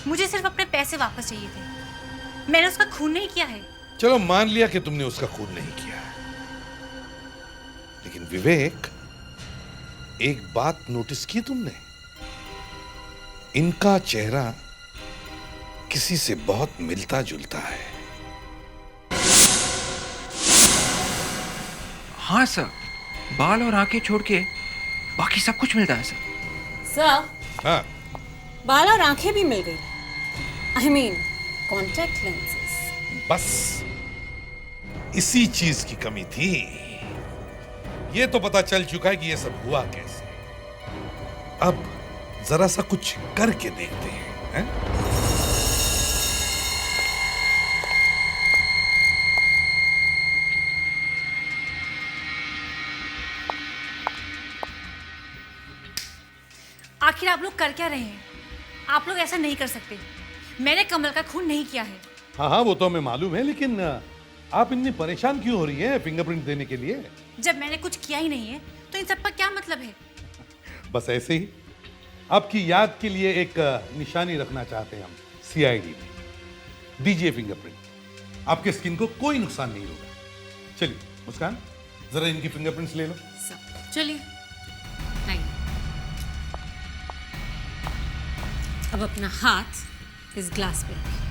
मुझे सिर्फ अपने पैसे वापस चाहिए थे। मैंने उसका खून नहीं किया है। चलो मान लिया कि तुमने उसका खून नहीं किया, लेकिन विवेक, एक बात नोटिस की तुमने? इनका चेहरा किसी से बहुत मिलता जुलता है। हाँ सर, बाल और आंखें छोड़ के बाकी सब कुछ मिलता है सर। सर, हाँ, बाल और आंखें भी मिल गई। I mean, contact lenses. बस इसी चीज की कमी थी। ये तो पता चल चुका है कि ये सब हुआ कैसे। अब जरा सा कुछ करके देखते हैं, आखिर आप लोग कर क्या रहे हैं? आप लोग ऐसा नहीं कर सकते। मैंने कमल का खून नहीं किया है। हाँ, वो तो हमें मालूम है, लेकिन आप इतनी परेशान क्यों हो रही हैं फिंगरप्रिंट देने के लिए? जब मैंने कुछ किया ही नहीं है तो इन सब का क्या मतलब है? बस ऐसे ही आपकी याद के लिए एक निशानी रखना चाहते हैं हम सीआईडी में। दीजिए फिंगरप्रिंट, आपके स्किन को कोई नुकसान नहीं होगा। चलिए मुस्कान, जरा इनकी फिंगरप्रिंट्स ले लो। चलिए। अब अपना हाथ इस ग्लास पे रखिए।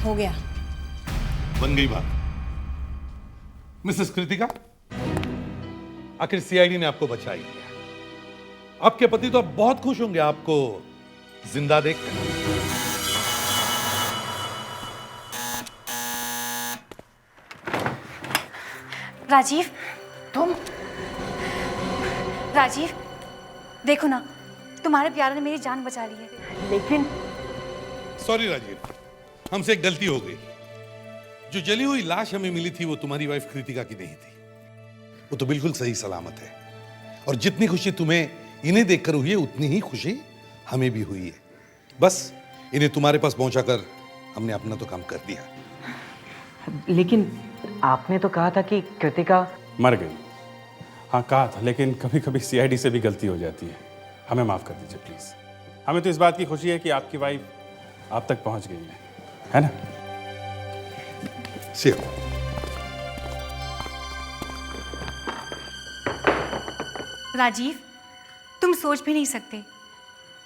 हो गया। बन गई बात। मिसेस कृतिका, आखिर सीआईडी ने आपको बचा ही लिया। आपके पति तो अब बहुत खुश होंगे आपको जिंदा देखकर। राजीव, तुम? राजीव, देखो ना, तुम्हारे प्यार ने मेरी जान बचा ली है। लेकिन सॉरी राजीव, हमसे एक गलती हो गई। जो जली हुई लाश हमें मिली थी वो तुम्हारी वाइफ कृतिका की नहीं थी। वो तो बिल्कुल सही सलामत है, और जितनी खुशी तुम्हें इन्हें देखकर हुई है उतनी ही खुशी हमें भी हुई है। बस इन्हें तुम्हारे पास पहुंचाकर हमने अपना तो काम कर दिया। लेकिन आपने तो कहा था कि कृतिका मर गई। हाँ कहा था, लेकिन कभी कभी सीआईडी से भी गलती हो जाती है। हमें माफ कर दीजिए प्लीज। हमें तो इस बात की खुशी है कि आपकी वाइफ आप तक पहुंच गई है ना? राजीव, तुम सोच भी नहीं सकते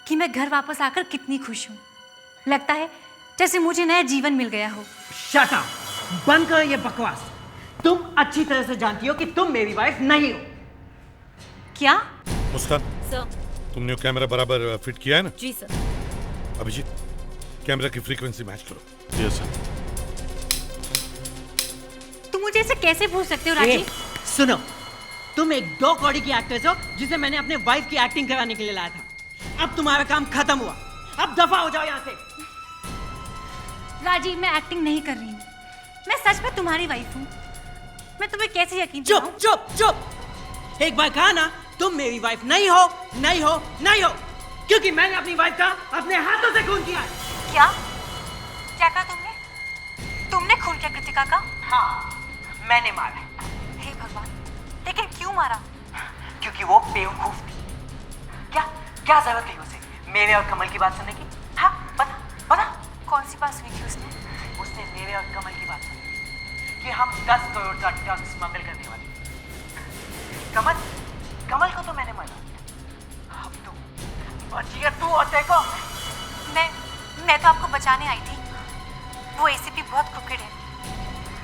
कि मैं घर वापस आकर कितनी खुश हूँ। लगता है जैसे मुझे नया जीवन मिल गया हो। Shut up! बंद करो ये बकवास। तुम अच्छी तरह से जानती हो कि तुम मेरी वाइफ नहीं हो। क्या? मुस्कान, सर। तुमने वो कैमरा बराबर फिट किया है ना? जी सर। अभिजीत, कैमरा की फ्रीक्वेंसी मैच करो। Yes sir. तुम मुझे ऐसे कैसे पूछ सकते हो राजीव? सुनो, तुम एक 2 कौड़ी की एक्ट्रेस हो जिसे मैंने अपने वाइफ की एक्टिंग कराने के लिए लाया था। अब तुम्हारा काम खत्म हुआ, अब दफा हो जाओ यहाँ से। राजीव, मैं एक्टिंग नहीं कर रही हूँ, मैं सच में तुम्हारी वाइफ हूँ। मैं तुम्हें कैसे यकीन दिलाऊं? चुप चुप चुप! एक बार कहा ना, तुम मेरी वाइफ नहीं हो, नहीं हो, नहीं हो, क्योंकि मैंने अपनी वाइफ का अपने हाथों से खून किया है। क्या? क्या कहा तुमने? तुमने खून किया कृतिका का? हाँ, मैंने मारा है। हे भगवान, लेकिन क्यों मारा? क्योंकि वो बेवकूफ थी। क्या क्या जरूरत थी उसे मेरे और कमल की बात सुनने की? हाँ, बता बता। कौन सी बात सुनी थी उसने? उसने मेरे और कमल की बात सुनी कि हम 10 टोयोटा ट्रक स्मगल करने वाले हैं। कमल को तो मैंने मना दिया, अब तू बचिए, तू और देखो। मैं तो आपको बचाने आई थी। वो एसीपी बहुत क्रूकेड है,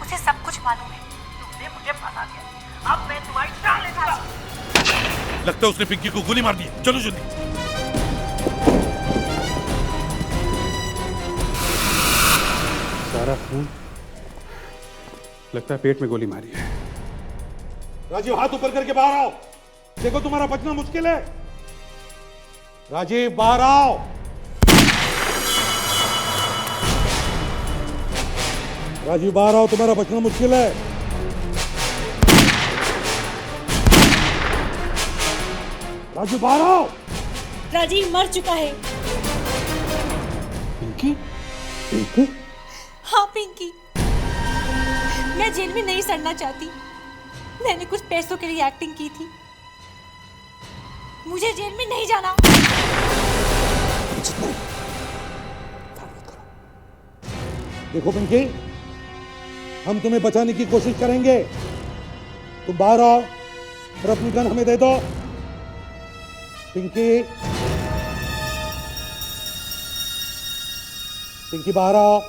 उसे सब कुछ मालूम है। तुमने मुझे फंसा दिया, अब मैं तुम्हारी टांग ले दूंगा। लगता है उसने पिंकी को गोली मार दी। चलो जल्दी। सारा खून लगता है पेट में गोली मारी है। राजीव, हाथ ऊपर करके बाहर आओ। देखो तुम्हारा बचना मुश्किल है। राजीव, बाहर आओ। राजीव, बाहर आओ, तुम्हारा बचना मुश्किल है। राजीव, बाहर आओ। राजीव मर चुका है। पिंकी? पिंकी? हाँ पिंकी, मैं जेल में नहीं सड़ना चाहती। मैंने कुछ पैसों के लिए एक्टिंग की थी, मुझे जेल में नहीं जाना। देखो पिंकी, हम तुम्हें बचाने की कोशिश करेंगे। तुम बाहर आओ और अपनी गन हमें दे दो। पिंकी, पिंकी बाहर आओ।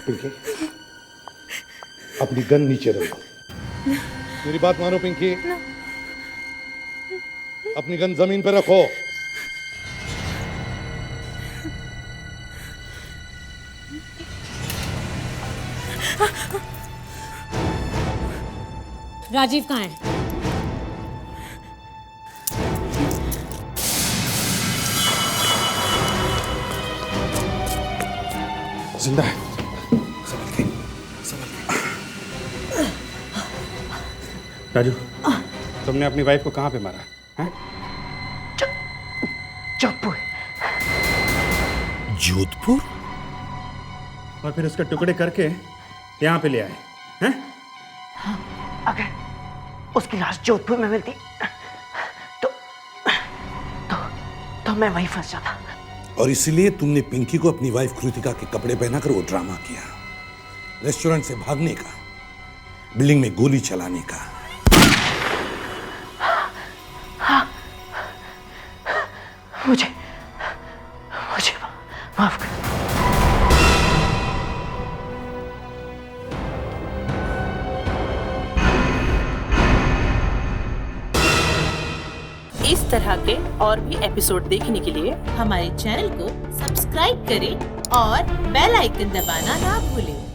पिंकी, अपनी गन नीचे रखो। मेरी बात मानो पिंकी, अपनी गन जमीन पे रखो। राजीव कहाँ है? जिंदा है। राजू, तुमने अपनी वाइफ को कहाँ पे मारा है? जोधपुर। जोधपुर? और फिर उसके टुकड़े करके यहाँ पे ले आए हैं? हाँ, अगर उसकी लाश जोधपुर में मिलती तो मैं वहीं फंस जाता। और इसलिए तुमने पिंकी को अपनी वाइफ कृतिका के कपड़े पहनाकर वो ड्रामा किया, रेस्टोरेंट से भागने का, बिल्डिंग में गोली चलाने का। हाँ, मुझे माफ कर। इस तरह के और भी एपिसोड देखने के लिए हमारे चैनल को सब्सक्राइब करें और बेल आइकन दबाना ना भूलें।